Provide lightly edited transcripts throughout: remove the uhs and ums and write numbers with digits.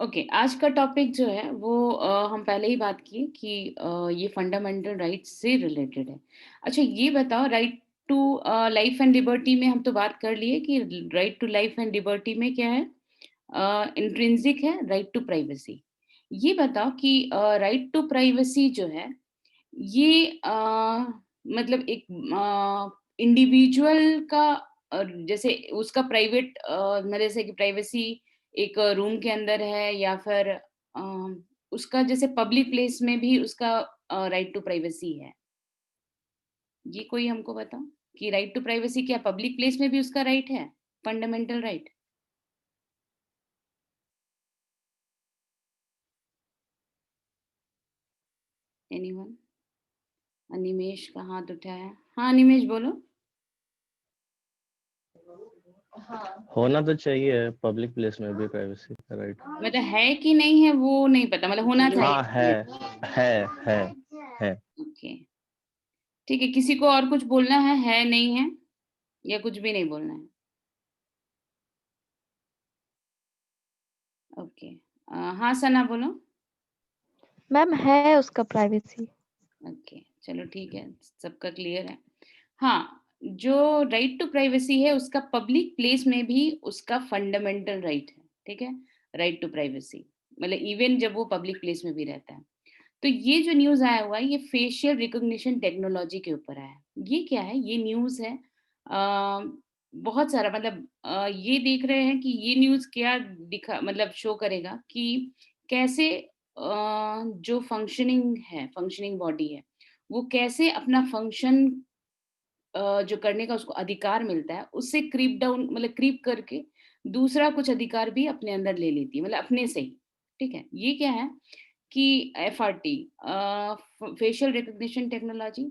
Okay, आज का topic जो है वो हम पहले ही बात किए कि ये फंडामेंटल राइट्स से रिलेटेड है। अच्छा ये बताओ, right to life and liberty में हम तो बात कर लिए कि right to life and liberty में क्या है? इंट्रिंसिक है राइट टू प्राइवेसी। ये बताओ कि राइट टू प्राइवेसी जो है ये मतलब एक इंडिविजुअल का जैसे उसका प्राइवेट मतलब जैसे कि प्राइवेसी एक रूम के अंदर है या फिर उसका जैसे पब्लिक प्लेस में भी उसका राइट टू प्राइवेसी है। ये कोई हमको बताओ कि राइट टू प्राइवेसी क्या पब्लिक प्लेस में भी उसका राइट है? Fundamental right? एनीवन? अनिमेष का हाथ उठा है। हाँ, अनिमेष बोलो। होना तो चाहिए पब्लिक प्लेस में भी प्राइवेसी का राइट। मतलब है कि नहीं है वो नहीं पता, मतलब होना हाँ चाहिए। है है। ओके, ठीक है। किसी को और कुछ बोलना है नहीं है या कुछ भी नहीं बोलना है? ओके, हाँ सना बोलो। मैम है उसका प्राइवेसी। ओके, चलो ठीक है, सबका क्लियर है। हाँ, जो राइट टू प्राइवेसी है उसका पब्लिक प्लेस में भी उसका फंडामेंटल राइट है, ठीक है? राइट टू प्राइवेसी मतलब इवन जब वो पब्लिक प्लेस में भी रहता है। तो ये जो न्यूज़ आया हुआ है ये फेशियल रिकॉग्निशन टेक्नोलॉजी के ऊपर आया है। ये क्या है? ये न्यूज़ है बहुत सारा मतलब ये देख रहे हैं कि ये न्यूज़ क्या दिखा मतलब शो करेगा कि कैसे जो फंक्शनिंग बॉडी है, वो कैसे अपना फंक्शन जो करने का उसको अधिकार मिलता है, उससे क्रीप डाउन मतलब क्रीप करके दूसरा कुछ अधिकार भी अपने अंदर ले लेती है, मतलब अपने से ही, ठीक है? ये क्या है कि एफआरटी फेशियल रिकॉग्निशन टेक्नोलॉजी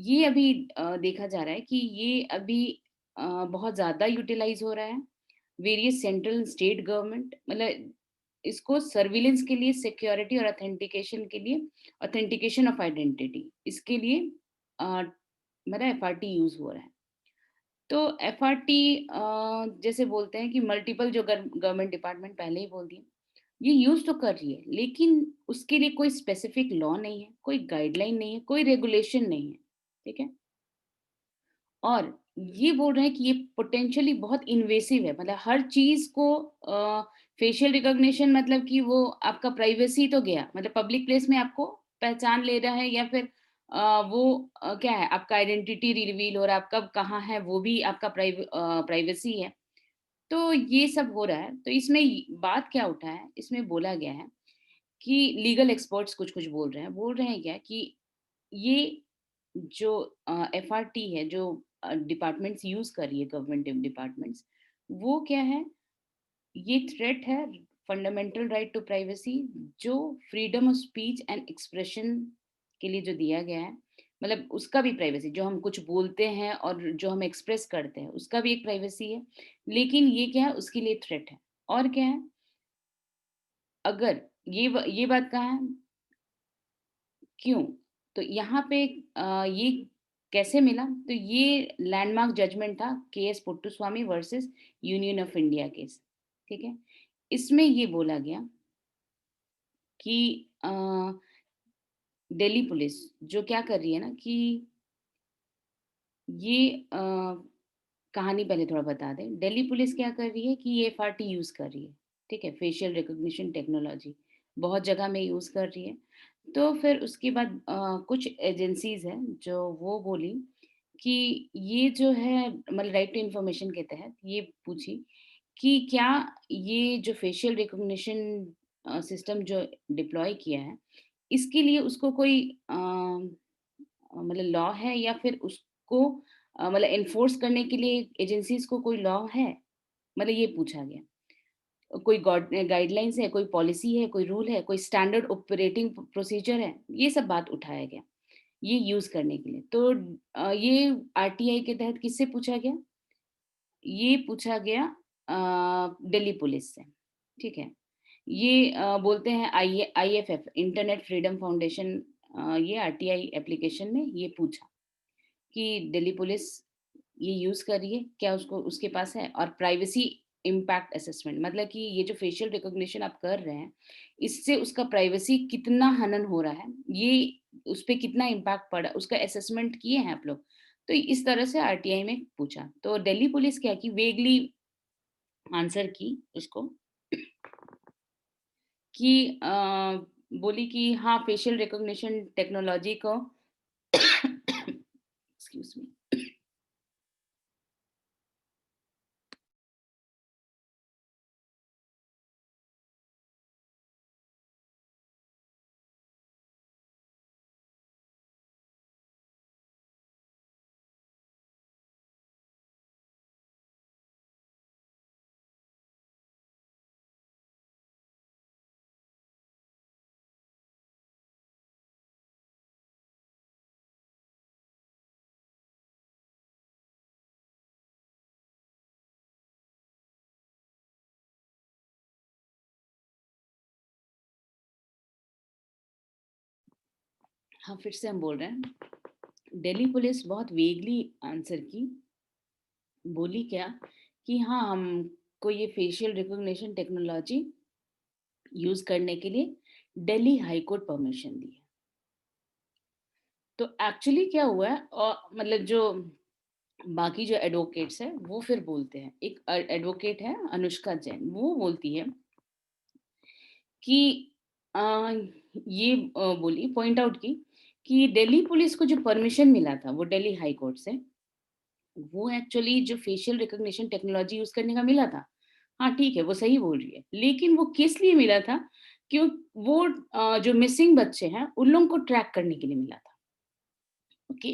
ये अभी देखा जा रहा है कि ये अभी बहुत ज़्यादा यूटिलाइज़ हो रहा है। वेरियस सेंट्रल स्टेट गवर्नमेंट मतलब इसको सर्विलेंस के लिए, सिक्योरिटी और ऑथेंटिकेशन के लिए, ऑथेंटिकेशन ऑफ आइडेंटिटी इसके लिए मतलब एफआरटी यूज़ हो रहा है। तो एफआरटी जैसे बोलते हैं कि मल्टीपल जो गवर्नमेंट डिपार्टमेंट पहले ही बोल दिए, ये यूज़ तो कर रही है, लेकिन उसके लिए कोई स्पेसिफिक लॉ नहीं है, कोई गाइडलाइन नहीं है, कोई रेगुलेशन नहीं है, ठीक है? और ये बोल रहे हैं कि ये पोटेंशियली बहुत इन्वेसिव है, मतलब हर चीज़ को फेशियल रिकॉग्निशन मतलब कि वो आपका प्राइवेसी तो गया, मतलब पब्लिक प्लेस में आपको पहचान ले रहा है या फिर वो क्या है आपका आइडेंटिटी रिवील हो रहा है, आप कब कहाँ है वो भी आपका प्राइवेसी है। तो ये सब हो रहा है, तो इसमें बात क्या उठा है, इसमें बोला गया है कि लीगल एक्सपर्ट्स कुछ-कुछ बोल रहे हैं क्या कि ये जो एफआरटी है, जो डिपार्टमेंट्स यूज़ कर रही है गवर्नमेंट डिपार्टमेंट्स, वो क्या है, ये थ्रेट है फंडामेंटल राइट टू प्राइवेसी जो freedom of speech and expression के लिए जो दिया गया है, मतलब उसका भी प्राइवेसी जो हम कुछ बोलते हैं और जो हम एक्सप्रेस करते हैं, उसका भी एक प्राइवेसी है, लेकिन ये क्या है, उसके लिए थ्रेट है। और क्या है, अगर ये बात कहाँ है, क्यों? तो यहाँ पे ये कैसे मिला? तो ये लैंडमार्क जजमेंट था KS Puttaswamy versus union of India case, ठीक है? इसमें ये बोला गया कि दिल्ली पुलिस जो क्या कर रही है ना कि ये कहानी पहले थोड़ा बता दें। दिल्ली पुलिस क्या कर रही है कि ये एफआरटी यूज़ कर रही है, ठीक है? फेशियल रिकॉग्निशन टेक्नोलॉजी बहुत जगह में यूज़ कर रही है। तो फिर उसके बाद कुछ एजेंसीज़ हैं जो वो बोली कि ये जो है मतलब राइट टू इन्फॉर्मेशन के तहत ये पूछी कि क्या ये जो फेशियल रिकॉग्निशन सिस्टम जो डिप्लॉय किया है, इसके लिए उसको कोई मतलब लॉ है या फिर उसको मतलब एनफोर्स करने के लिए एजेंसीज़ को कोई लॉ है? मतलब ये पूछा गया। कोई गाइडलाइंस है, कोई पॉलिसी है, कोई रूल है, कोई स्टैंडर्ड ऑपरेटिंग प्रोसीजर है? ये सब बात उठाया गया, ये यूज़ करने के लिए। तो ये आरटीआई के तहत किससे पूछा गया? ये पूछा गया दिल्ली पुलिस से, ठीक है? ये बोलते हैं आईएफएफ इंटरनेट फ्रीडम फाउंडेशन ये आरटीआई एप्लीकेशन में ये पूछा कि दिल्ली पुलिस ये यूज़ कर रही है, क्या उसको उसके पास है? और प्राइवेसी इम्पैक्ट असेसमेंट, मतलब कि ये जो फेशियल रिकॉग्निशन आप कर रहे हैं, इससे उसका प्राइवेसी कितना हनन हो रहा है, ये उस पे कितना इम्पैक्ट पड़ा, उसका असेसमेंट किए हैं आप लोग? तो इस तरह से आरटीआई में पूछा। तो दिल्ली पुलिस क्या की वेगली आंसर की उसको कि बोली कि हाँ, फेशियल रिकॉग्निशन टेक्नोलॉजी को एक्सक्यूज मी, हाँ, फिर से हम बोल रहे हैं। दिल्ली पुलिस बहुत वेगली आंसर की, बोली क्या कि हाँ, हमको ये फेशियल रिकॉग्निशन टेक्नोलॉजी यूज करने के लिए दिल्ली हाई कोर्ट परमिशन दी है। तो एक्चुअली क्या हुआ है, और मतलब जो बाकी जो एडवोकेट्स है वो फिर बोलते हैं, एक एडवोकेट है अनुष्का जैन, वो बोलती है कि ये बोली, पॉइंट आउट की कि दिल्ली पुलिस को जो परमिशन मिला था वो दिल्ली हाई कोर्ट से, वो एक्चुअली जो फेशियल रिकॉग्निशन टेक्नोलॉजी यूज करने का मिला था, हाँ ठीक है, वो सही बोल रही है, लेकिन वो किस लिए मिला था? क्यों? वो जो मिसिंग बच्चे हैं उन लोगों को ट्रैक करने के लिए मिला था। ओके,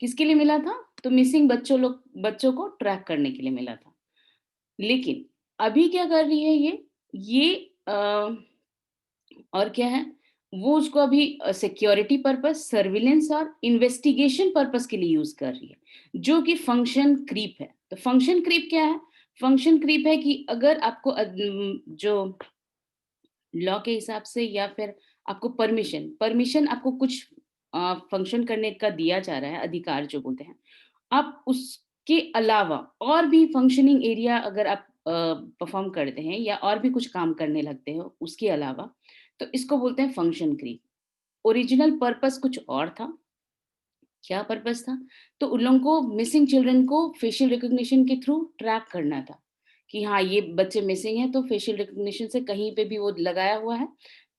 किसके लिए मिला था? तो मिसिंग बच्चों को ट्रैक करने के लिए मिला था। लेकिन अभी क्या कर रही है ये और क्या है, वो उसको अभी सिक्योरिटी पर्पस, सर्विलेंस और इन्वेस्टिगेशन पर्पस के लिए यूज कर रही है, जो कि फंक्शन क्रीप है। तो फंक्शन क्रीप क्या है? फंक्शन क्रीप है कि अगर आपको जो लॉ के हिसाब से या फिर आपको परमिशन परमिशन आपको कुछ फंक्शन करने का दिया जा रहा है, अधिकार जो बोलते हैं, आप उसके अलावा और भी फंक्शनिंग एरिया अगर आप परफॉर्म करते हैं या और भी कुछ काम करने लगते हो उसके अलावा, तो इसको बोलते हैं फंक्शन क्रीप। ओरिजिनल पर्पस कुछ और था। क्या पर्पस था? तो उन लोगों को, मिसिंग चिल्ड्रन को फेशियल रिकॉग्निशन के थ्रू ट्रैक करना था कि हाँ, ये बच्चे मिसिंग हैं, तो फेशियल रिकॉग्निशन से कहीं पे भी वो लगाया हुआ है,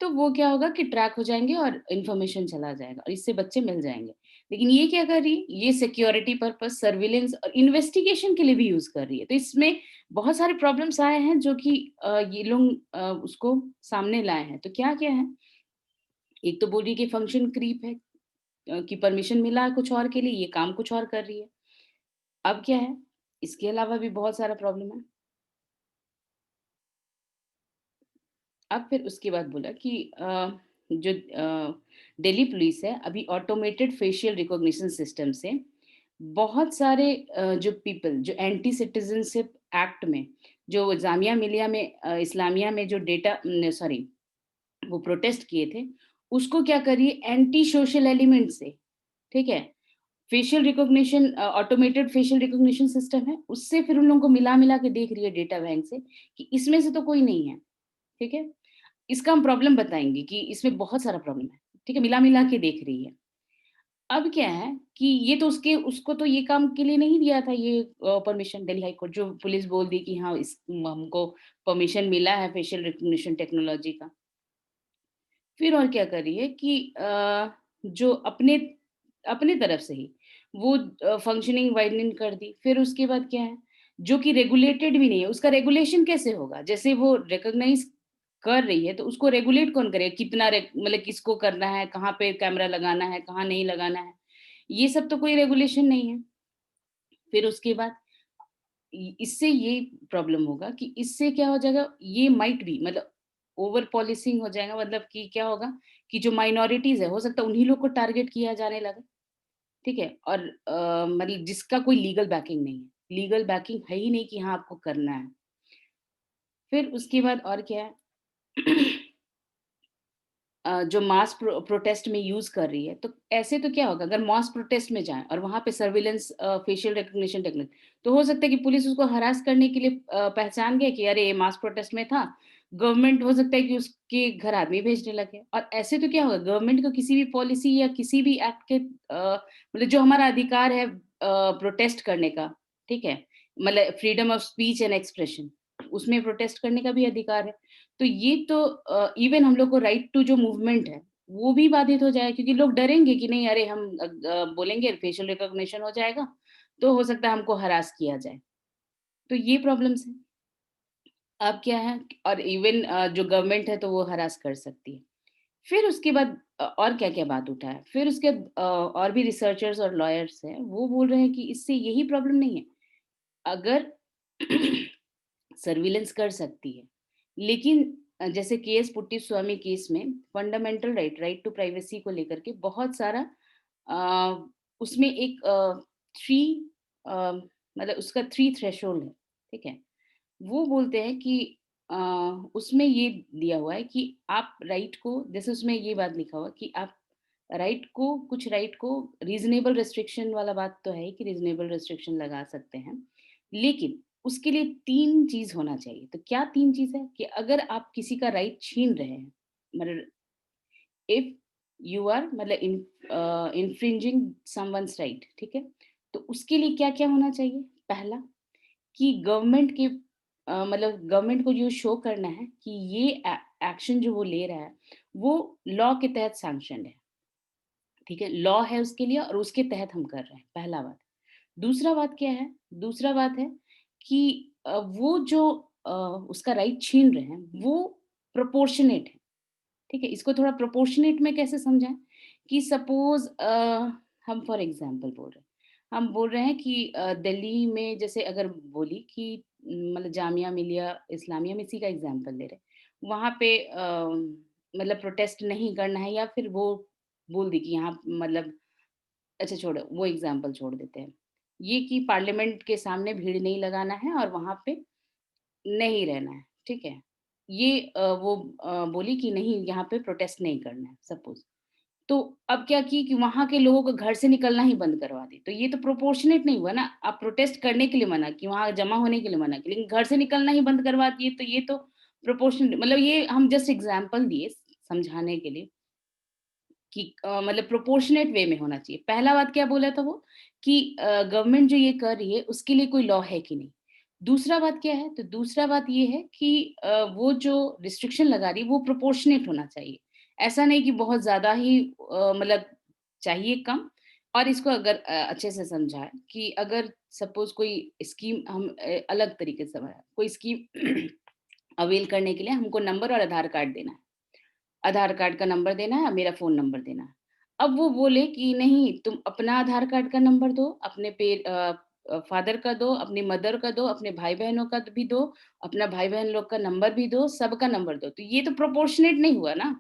तो वो क्या होगा कि ट्रैक हो जाएंगे और इन्फॉर्मेशन चला जाएगा और इससे बच्चे मिल जाएंगे। लेकिन ये क्या कर रही है? ये सिक्योरिटी पर्पस, सर्विलेंस और इन्वेस्टिगेशन के लिए भी यूज कर रही है। तो इसमें बहुत सारे प्रॉब्लम्स आए हैं जो कि ये लोग उसको सामने लाए हैं। तो क्या क्या है? एक तो बोल रही है कि फंक्शन क्रीप है, कि परमिशन मिला है कुछ और के लिए, ये काम कुछ और कर रही है। अब क्या है? इसके अलावा भी बहुत सारा प्रॉब्लम है। अब फिर उसके बाद बोला कि जो दिल्ली पुलिस है, अभी ऑटोमेटेड फेशियल रिकॉग्निशन सिस्टम से बहुत सारे जो पीपल जो एंटी सिटीजनशिप एक्ट में, जो जामिया मिलिया में इस्लामिया में जो डेटा, सॉरी, वो प्रोटेस्ट किए थे, उसको क्या करिए, एंटी सोशल एलिमेंट से, ठीक है, facial recognition, automated facial recognition system है, उससे फिर उन लोगों को मिला मिला के देख रही है डेटा बैंक से कि इसमें से तो कोई नहीं है। ठीक है, इसका हम प्रॉब्लम बताएंगे कि इसमें बहुत सारा प्रॉब्लम है। ठीक है, मिला मिला के देख रही है। अब क्या है कि ये तो उसको तो ये काम के लिए नहीं दिया था ये परमिशन, दिल्ली हाई कोर्ट जो पुलिस बोल दी कि हाँ, इस हमको परमिशन मिला है फेशियल रिकॉग्निशन टेक्नोलॉजी का। फिर और क्या कर रही है कि जो अपने अपने तरफ से ही वो फंक्शनिंग वाइडनिंग कर दी। फिर उसके बाद क्या है, जो कि रेगुलेटेड भी नहीं है, उसका रेगुलेशन कैसे होगा? जैसे वो रिकॉग्नाइज कर रही है तो उसको रेगुलेट कौन करे? कितना मतलब किसको करना है, कहाँ पे कैमरा लगाना है, कहाँ नहीं लगाना है, ये सब तो कोई रेगुलेशन नहीं है। फिर उसके बाद इससे ये प्रॉब्लम होगा कि इससे क्या हो जाएगा, ये माइट भी मतलब ओवर पॉलिसिंग हो जाएगा। मतलब कि क्या होगा कि जो माइनॉरिटीज है, हो सकता है उन्हीं लोग को टारगेट किया जाने लगे। ठीक है, और मतलब जिसका कोई लीगल बैकिंग नहीं है, लीगल बैकिंग है ही नहीं कि हाँ आपको करना है। फिर उसके बाद और क्या है जो मास प्रोटेस्ट में यूज कर रही है, तो ऐसे तो क्या होगा, अगर मास प्रोटेस्ट में जाए और वहां पे सर्विलेंस फेशियल रिकग्निशन टेक्निक, तो हो सकता है कि पुलिस उसको हरास करने के लिए पहचान गए कि अरे ये मास प्रोटेस्ट में था, गवर्नमेंट हो सकता है कि उसके घर आदमी भेजने लगे। और ऐसे तो क्या होगा, गवर्नमेंट को किसी भी पॉलिसी या किसी भी एक्ट के मतलब जो हमारा अधिकार है प्रोटेस्ट करने का, ठीक है, मतलब freedom of speech and expression, उसमें प्रोटेस्ट करने का भी अधिकार है। तो ये तो इवन हम लोग को राइट टू जो मूवमेंट है वो भी बाधित हो जाए, क्योंकि लोग डरेंगे कि नहीं अरे हम बोलेंगे फेशियल रिकॉग्निशन हो जाएगा तो हो सकता है हमको हरास किया जाए। तो ये प्रॉब्लम्स है। अब क्या है, और इवन जो गवर्नमेंट है तो वो हरास कर सकती है। फिर उसके बाद और क्या-क्या बात उठा है, फिर उसके बाद और भी रिसर्चर्स और लॉयर्स हैं, वो बोल रहे हैं कि इससे यही प्रॉब्लम नहीं है। अगर सर्विलेंस कर सकती है, लेकिन जैसे केएस पुट्टीस्वामी केस में फंडामेंटल राइट टू प्राइवेसी को लेकर के बहुत सारा उसमें एक 3 मतलब उसका 3 थ्रेशोल्ड है, ठीक है? वो बोलते हैं कि अ, उसमें ये दिया हुआ है कि आप राइट को, जैसे उसमें ये बात लिखा हुआ है कि आप कुछ राइट को रीज़नेबल रिस्ट्रिक्शन वाला बात तो है ही कि रीज़नेबल रिस्ट्रिक्शन लगा सकते हैं। लेकिन उसके लिए 3 चीज़ होना चाहिए। तो क्या 3 चीज़ है कि अगर आप किसी का राइट छीन रहे हैं, मतलब इफ यू आर मतलब इन्फ्रिंजिंग समवन्स राइट, ठीक है? तो उसके लिए क्या-क्या होना चाहिए? पहला, कि गवर्नमेंट के मतलब गवर्नमेंट को जो शो करना है कि ये एक्शन जो वो ले रहा है, वो लॉ के तहत सैंक्शन्ड है, ठीक है? लॉ है उसके लिए और उसके तहत हम कर रहे हैं, पहला बात। दूसरा बात क्या है? दूसरा बात है कि वो जो उसका राइट छीन रहे हैं, वो प्रोपोर्शनेट है, ठीक है? इसको थोड़ा प्रोपोर्शनेट में कैसे समझाएँ? कि सपोज़ हम फॉर एग्ज़ाम्पल बोल रहे हैं। हम बोल रहे हैं कि दिल्ली में जैसे अगर बोली कि मतलब जामिया मिलिया इस्लामिया में, इसी का एग्ज़ाम्पल ले रहे हैं। वहाँ पे मतलब प्रोटेस्ट नहीं करना है, या फिर वो बोल दी कि यहाँ मतलब अच्छा छोड़ो, वो एग्ज़ाम्पल छोड़ देते हैं। ये कि पार्लियामेंट के सामने भीड़ नहीं लगाना है और वहाँ पे नहीं रहना है, ठीक है? ये वो बोली कि नहीं यहाँ पे प्रोटेस्ट नहीं करना है सपोज़। तो अब क्या की कि वहाँ के लोगों को घर से निकलना ही बंद करवा दी। तो ये तो प्रोपोर्शनेट नहीं हुआ ना, आप प्रोटेस्ट करने के लिए मना की, वहाँ जमा होने के लिए मना की, लेकिन घर से निकलना ही बंद करवा दिए, तो ये तो प्रोपोर्शनेट, मतलब ये हम जस्ट एग्ज़ाम्पल दिए समझाने के लिए कि मतलब प्रोपोर्शनेट वे में होना चाहिए। पहला बात क्या बोला था वो कि गवर्नमेंट जो ये कर रही है उसके लिए कोई लॉ है कि नहीं। दूसरा बात क्या है, तो दूसरा बात ये है कि वो जो रिस्ट्रिक्शन लगा रही है वो प्रोपोर्शनेट होना चाहिए। ऐसा नहीं कि बहुत ज़्यादा ही मतलब चाहिए कम। और इसको अगर अच्छे से समझाएँ कि अगर सपोज़ कोई स्कीम हम अलग तरीके से समझाएँ, कोई स्कीम अवेल करने के लिए हमको नंबर और आधार कार्ड देना है। आधार कार्ड का नंबर देना है, मेरा फ़ोन नंबर देना है। अब वो बोले कि नहीं तुम अपना आधार कार्ड का नंबर दो, अपने फ़ादर का दो, अपनी मदर का दो, अपने भाई-बहनों का भी दो, अपना भाई-बहन लोग का नंबर भी दो, सबका नंबर दो। तो ये तो प्रोपोर्शनेट नहीं हुआ ना।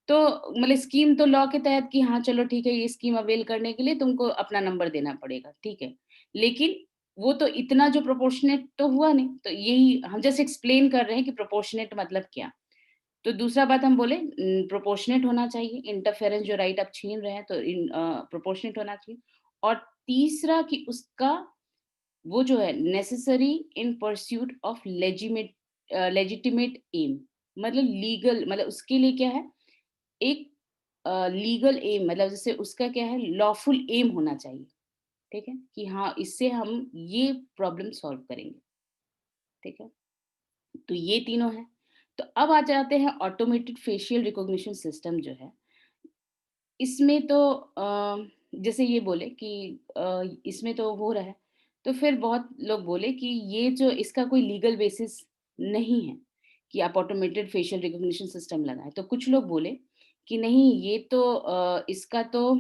तो मतलब स्कीम तो लॉ के तहत कि हाँ, चलो ठीक है, ये स्कीम अवेल करने के लिए तुमको अपना नंबर देना पड़ेगा, ठीक है। लेकिन वो तो इतना जो प्रोपोर्शनेट तो हुआ नहीं। तो यही हम जस्ट एक्सप्लेन कर रहे हैं कि प्रोपोर्शनेट मतलब क्या। तो दूसरा बात हम बोले प्रोपोर्शनेट होना चाहिए, इंटरफेरेंस जो राइट आप छीन रहे हैं तो प्रोपोर्शनेट होना चाहिए। और तीसरा कि उसका वो जो है necessary in pursuit of legitimate aim, मतलब लीगल, मतलब उसके लिए क्या है, एक लीगल एम, मतलब जैसे उसका क्या है, लॉफुल एम होना चाहिए, ठीक है? कि हाँ, इससे हम ये प्रॉब्लम सॉल्व करेंगे, ठीक है? तो ये तीनों हैं। तो अब आ जाते हैं ऑटोमेटेड फेशियल रिकॉग्निशन सिस्टम जो है। इसमें तो जैसे ये बोले कि इसमें तो हो रहा है। तो फिर बहुत लोग बोले कि ये जो इसका कोई लीगल बेसिस नहीं है कि आप ऑटोमेटेड फेशियल रिकॉग्निशन सिस्टम लगाएँ। तो कुछ लोग बोले कि नहीं ये तो इसका तो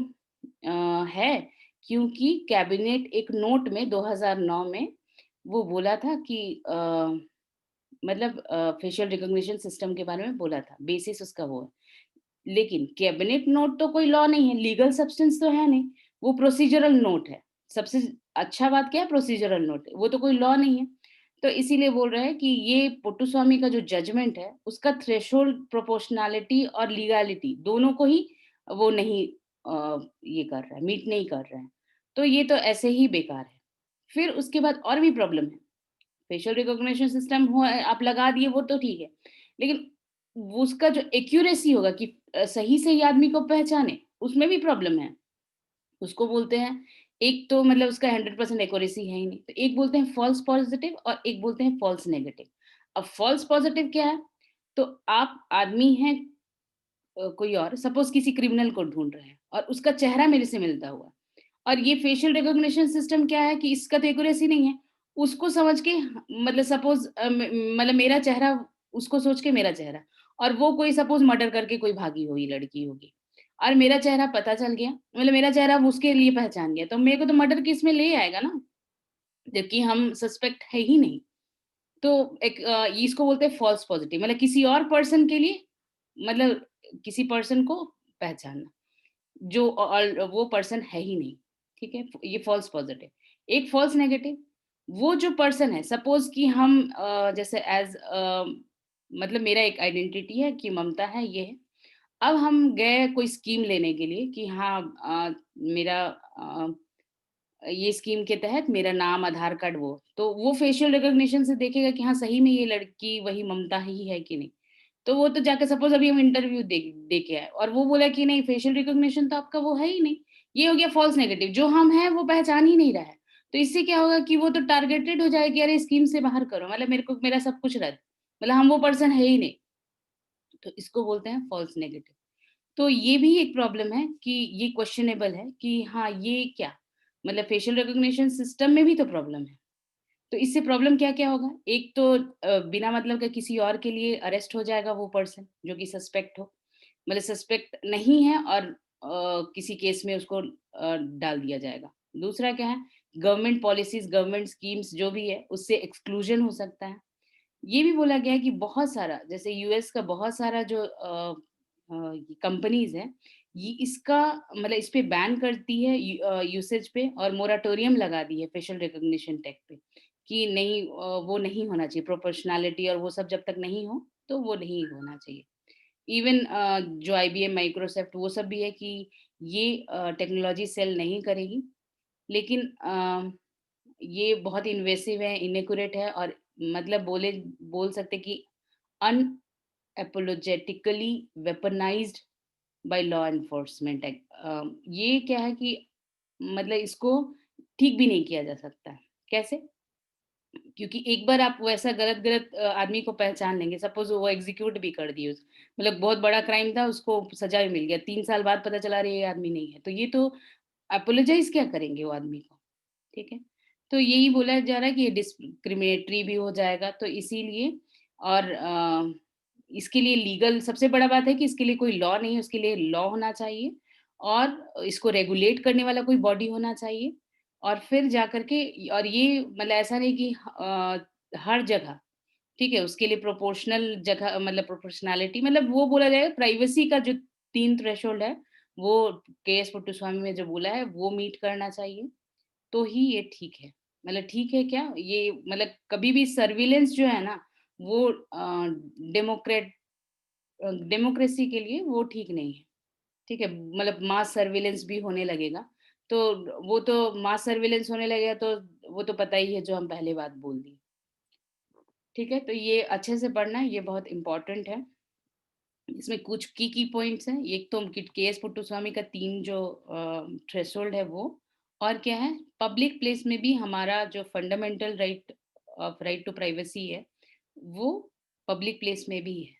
है, क्योंकि कैबिनेट एक नोट में 2009 में वो बोला था कि मतलब फेशियल रिकॉग्निशन सिस्टम के बारे में बोला था, बेसिस उसका वो है। लेकिन कैबिनेट नोट तो कोई लॉ नहीं है, लीगल सब्सटेंस तो है नहीं, वो प्रोसीजरल नोट है। सबसे अच्छा बात क्या है, प्रोसीजरल नोट है, वो तो कोई लॉ नहीं है। तो इसीलिए बोल रहा है कि ये पुट्टुस्वामी का जो जजमेंट है उसका थ्रेशोल्ड प्रोपोर्शनैलिटी और लीगैलिटी दोनों को ही वो नहीं ये कर रहा है, मीट नहीं कर रहा है। तो ये तो ऐसे ही बेकार है। फिर उसके बाद और भी प्रॉब्लम है। फेशियल रिकॉग्निशन सिस्टम हो आप लगा दिए वो तो ठीक है। लेकिन वो उसका जो एक्यूरेसी होगा कि सही-सही आदमी को पहचाने, उसमें भी प्रॉब्लम है। उसको बोलते हैं एक तो मतलब उसका 100% एक्यूरेसी है ही नहीं। तो एक बोलते हैं फॉल्स पॉजिटिव और एक बोलते हैं फॉल्स नेगेटिव। अब फॉल्स पॉजिटिव क्या है? तो आप आदमी हैं कोई और सपोज़ किसी क्रिमिनल को ढूँढ रहे हैं और उसका चेहरा मेरे से मिलता हुआ और ये फेशियल रिकॉग्निशन सिस्टम क्या है कि इसका तो एक्यूरेसी नहीं है। उसको समझ के मतलब सपोज़ मतलब मेरा चेहरा उसको सोच के मेरा चेहरा और वो कोई सपोज़ मर्डर करके कोई भागी हुई लड़की होगी और मेरा चेहरा पता चल गया, मतलब मेरा चेहरा वो उसके लिए पहचान गया, तो मेरे को तो मर्डर केस में ले आएगा ना, जबकि हम सस्पेक्ट है ही नहीं। तो एक इसको बोलते हैं फॉल्स पॉजिटिव मतलब किसी और पर्सन के लिए मतलब किसी पर्सन को पहचानना, जो वो पर्सन है ही नहीं, ठीक है? ये फॉल्स पॉजिटिव। एक फॉल्स नेगेटिव, वो जो पर्सन है सपोज़ कि हम जैसे मतलब मेरा एक आइडेंटिटी है कि ममता है, ये है। अब हम गए कोई स्कीम लेने के लिए कि हाँ मेरा ये स्कीम के तहत मेरा नाम, आधार कार्ड वो। तो वो फेशियल रिकॉग्निशन से देखेगा कि हाँ, सही में ये लड़की वही ममता ही है कि नहीं। तो वो तो जाके सपोज़ अभी हम इंटरव्यू दे के आए और वो बोला कि नहीं फेशियल रिकॉग्निशन तो आपका वो है ही नहीं। ये हो गया फ़ॉल्स नेगेटिव, जो हम हैं वो पहचान ही नहीं रहा है। तो इससे क्या होगा कि वो तो टारगेटेड हो जाएगा कि अरे स्कीम से बाहर करो, मतलब मेरे को मेरा सब कुछ रद्द। मतलब हम वो पर्सन है ही नहीं। तो इसको बोलते हैं फ़ॉल्स नेगेटिव। तो ये भी एक प्रॉब्लम है कि ये क्वेश्चनेबल है कि हाँ, ये क्या? मतलब फेशियल रिकॉग्निशन सिस्टम में भी तो प्रॉब्लम है। तो इससे प्रॉब्लम क्या-क्या होगा? एक तो बिना मतलब के किसी और के लिए अरेस्ट हो जाएगा वो पर्सन जो कि सस्पेक्ट हो। मतलब सस्पेक्ट नहीं है और किसी केस में उसको डाल दिया जाएगा। दूसरा क्या है? गवर्नमेंट पॉलिसीज़, गवर्नमेंट स्कीम्स जो भी है उससे एक्सक्लूजन हो सकता है। ये भी बोला गया है कि बहुत सारा जैसे यूएस का बहुत सारा जो कंपनीज़ हैं, ये इसका मतलब इस पे बैन करती है यूसेज पे और मोरेटोरियम लगा दी है फेशियल रिकॉग्निशन टेक पे, कि नहीं वो नहीं होना चाहिए प्रोपोर्शनैलिटी और वो सब जब तक नहीं हो, तो वो नहीं होना चाहिए। इवन जो आईबीएम, माइक्रोसॉफ्ट वो सब भी है कि ये टेक्नोलॉजी सेल नहीं करेगी, लेकिन ये बहुत इन्वेसिव है, इनएक्यूरेट है और मतलब बोल सकते हैं कि अनएपोलोजेटिकली वेपनाइज्ड बाय लॉ एनफोर्समेंट ये क्या है कि मतलब इसको ठीक भी नहीं किया जा सकता है। कैसे? क्योंकि एक बार आप वैसा गलत-गलत आदमी को पहचान लेंगे, सपोज़ वो एग्ज़ीक्यूट भी कर दिए मतलब बहुत बड़ा क्राइम था, उसको सज़ा भी मिल गया, 3 साल बाद पता चला अरे ये आदमी नहीं है। तो ये तो एपोलोजाइज़ क्या करेंगे वो आदमी को? ठीक है? तो यही बोला जा रहा है कि ये डिस्क्रिमिनेटरी भी हो जाएगा तो इसीलिए और इसके लिए लीगल सबसे बड़ा बात है कि इसके लिए कोई लॉ नहीं है, उसके लिए लॉ होना चाहिए और इसको रेगुलेट करने वाला कोई बॉडी होना चाहिए और फिर जाकर के और ये मतलब ऐसा नहीं कि हर जगह, ठीक है? उसके लिए प्रोपोर्शनल जगह मतलब प्रोपोर्शनैलिटी मतलब वो बोला जाएगा प्राइवेसी का जो 3 थ्रेशोल्ड है, वो के.एस. पुट्टुस्वामी ने जो बोला है, वो मीट करना चाहिए। तो ही ये ठीक है। मतलब ठीक है क्या? ये मतलब कभी भी सर्विलेंस जो है ना, वो डेमोक्रेसी के लिए वो ठीक नहीं है। ठीक है? मतलब मास सर्विलेंस भी होने लगेगा। तो वो तो मास सर्विलेंस होने लगेगा तो वो तो पता ही है जो हम पहले बात बोल दी। ठीक है? तो ये अच्छे से पढ़ना ये बहुत इम्पोर्टेंट है। इसमें कुछ की पॉइंट्स हैं। एक तो के.एस. पुट्टुस्वामी का 3 जो थ्रेशोल्ड है वो और क्या है पब्लिक प्लेस में भी हमारा जो फंडामेंटल राइट टू प्राइवेसी है, वो पब्लिक प्लेस में भी है।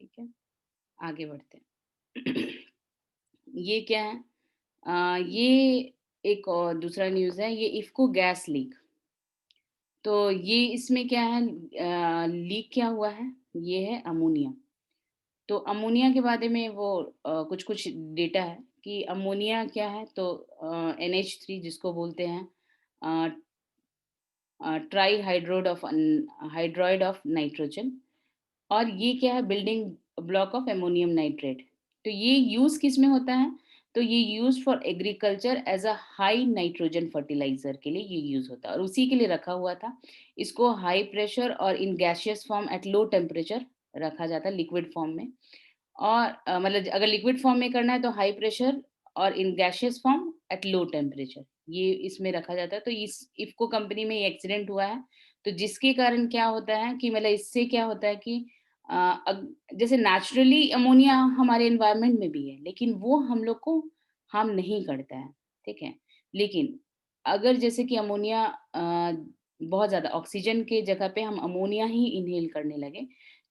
ठीक है? आगे बढ़ते हैं। ये क्या है? ये एक और दूसरा न्यूज़ है, ये इफ़को गैस लीक। तो ये इसमें क्या है लीक क्या हुआ है? ये है अमोनिया। तो अमोनिया के बारे में वो कुछ-कुछ डेटा है कि अमोनिया क्या है तो NH3 जिसको बोलते हैं a trihydride of nitrogen और ये क्या है building block of ammonium nitrate. तो ये यूज़ किस में होता है? तो ये use for agriculture as a high nitrogen fertiliser के लिए ये यूज होता है, और उसी के लिए रखा हुआ था। इसको हाई प्रेशर और in gaseous form at low temperature रखा जाता है, लिक्विड फॉर्म में। और मतलब अगर लिक्विड फॉर्म में करना है तो हाई प्रेशर और in gaseous form at low temperature, ये इसमें रखा जाता है। तो इस इफको कंपनी में ये एक्सीडेंट हुआ है, तो जिसके कारण क्या होता है कि मतलब इससे क्या होता है कि जैसे नेचुरली अमोनिया हमारे एनवायरनमेंट में भी है, लेकिन वो हम लोग को हार्म नहीं करता है, ठीक है। लेकिन अगर जैसे कि अमोनिया बहुत ज़्यादा ऑक्सीजन के जगह पे हम अमोनिया ही इनहेल करने लगे,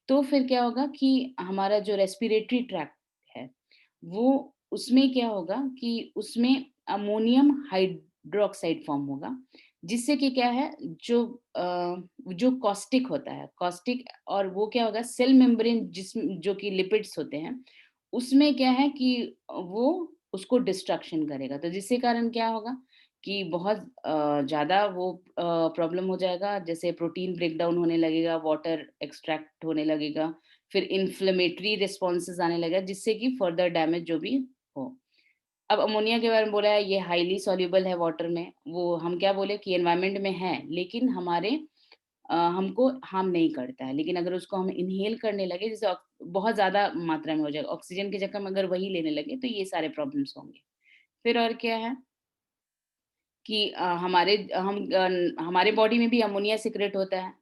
तो फिर क्या होगा कि हमारा जो रेस्पिरेटरी ट्रैक्ट है, वो उसमें क्या होगा कि उसमें अमोनियम हाइड्रोक्साइड फॉर्म होगा, जिससे कि क्या है जो कॉस्टिक होता है, कॉस्टिक, और वो क्या होगा सेल मेम्ब्रेन जिसमें जो कि लिपिड्स होते हैं, उसमें क्या है कि वो उसको डिस्ट्रक्शन करेगा। तो जिसके कारण क्या होगा कि बहुत ज़्यादा वो प्रॉब्लम हो जाएगा, जैसे प्रोटीन ब्रेकडाउन होने लगेगा, वाटर एक्सट्रैक्ट होने लगेगा, फिर इन्फ्लेमेटरी रिस्पॉन्सेज आने लगेगा, जिससे कि फर्दर डैमेज जो भी हो। अब अमोनिया के बारे में बोला है, ये हाईली सॉल्युबल है वाटर में, वो हम क्या बोले कि एनवायरनमेंट में है, लेकिन हमारे हमको हार्म नहीं करता है। लेकिन अगर उसको हम इनहेल करने लगे, जैसे बहुत ज़्यादा मात्रा में हो जाएगा, ऑक्सीजन की जगह में अगर वही लेने लगे, तो ये सारे प्रॉब्लम्स होंगे। फिर और क्या है कि हमारे बॉडी में भी अमोनिया सिक्रेट होता है,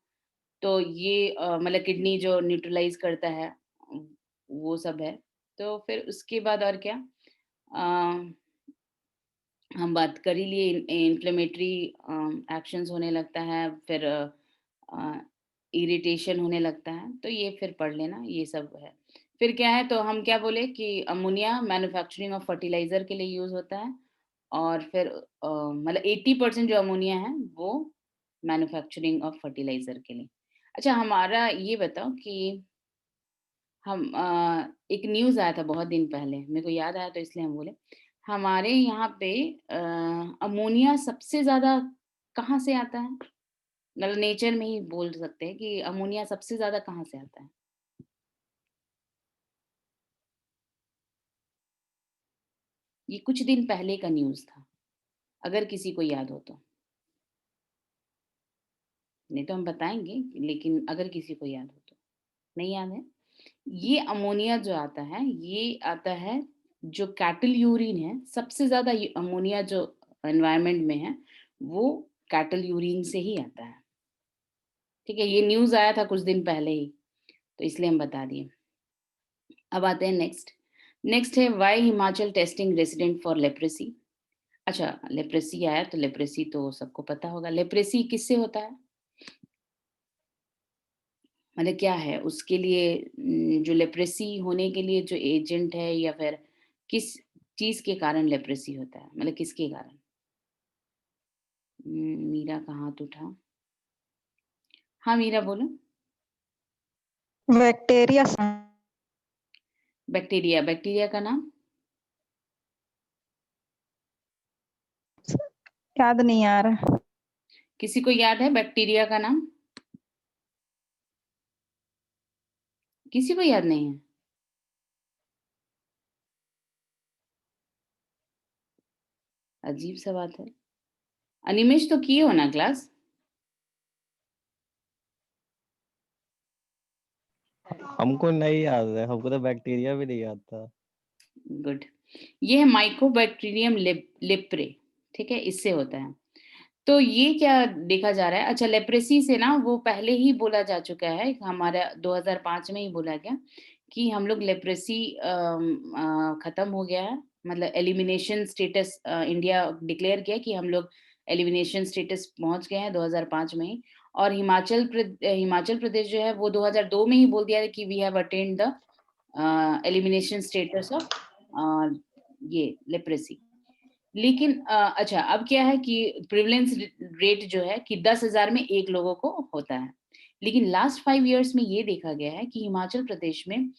तो ये मतलब किडनी जो न्यूट्रलाइज करता है, वो सब है। तो फिर उसके बाद और क्या, अ, हम बात कर ही लिए, इन्फ्लेमेटरी एक्शंस होने लगता है, फिर इरिटेशन होने लगता है, तो ये फिर पढ़ लेना, ये सब है। फिर क्या है, तो हम क्या बोले कि अमोनिया मैन्युफैक्चरिंग ऑफ फर्टिलाइजर के लिए यूज होता है, और फिर मतलब 80% जो अमोनिया है वो मैन्युफैक्चरिंग ऑफ फर्टिलाइजर के लिए। अच्छा, हमारा ये बताओ कि हम एक न्यूज़ आया था बहुत दिन पहले, मेरे को याद आया तो इसलिए हम बोले। हमारे यहाँ पे अमोनिया सबसे ज़्यादा कहाँ से आता है? मतलब नेचर में ही बोल सकते हैं कि अमोनिया सबसे ज़्यादा कहाँ से आता है? ये कुछ दिन पहले का न्यूज़ था, अगर किसी को याद हो तो। नहीं तो हम बताएँगे, लेकिन अगर किसी को याद हो तो। नहीं याद है? ये अमोनिया जो आता है, ये आता है जो कैटल यूरिन है, सबसे ज़्यादा ये अमोनिया जो एनवायरनमेंट में है, वो कैटल यूरिन से ही आता है। ठीक है? ये न्यूज़ आया था कुछ दिन पहले ही, तो इसलिए हम बता दिए। अब आते हैं नेक्स्ट। नेक्स्ट है why Himachal testing resident for leprosy. अच्छा, लेप्रेसी आया तो लेप्रेसी तो सबको पता होगा। लेप्रेसी किससे होता है? मतलब क्या है उसके लिए, जो लेप्रेसी होने के लिए जो एजेंट है, या फिर किस चीज़ के कारण लेप्रेसी होता है? मतलब किसके कारण? मीरा का हाथ उठा। हाँ, मीरा बोलो। बैक्टीरिया। बैक्टीरिया, बैक्टीरिया का नाम? याद नहीं आ रहा। किसी को याद है बैक्टीरिया का नाम? किसी को याद नहीं है? अजीब सा बात है। अनिमेश तो किए हो ना क्लास? हमको नहीं याद है, हमको तो बैक्टीरिया भी नहीं याद था। गुड। ये है माइकोबैक्टीरियम लेप्रे, ठीक है, इससे होता है। तो ये क्या देखा जा रहा है, अच्छा लेप्रेसी से ना वो पहले ही बोला जा चुका है, हमारा 2005 में ही बोला गया कि हम लोग लेप्रेसी खत्म हो गया है, मतलब एलिमिनेशन स्टेटस इंडिया डिक्लेयर किया कि हम लोग एलिमिनेशन स्टेटस पहुंच गए हैं 2005 में ही। और हिमाचल प्रदेश जो है वो 2002 में ही बोल दिया है कि we have attend the elimination status of ये लेप्रेसी। लेकिन अच्छा, अब क्या है कि प्रिवलेंस रेट जो है कि 10,000 में एक लोगों को होता है, लेकिन लास्ट 5 इयर्स में ये देखा गया है कि हिमाचल प्रदेश में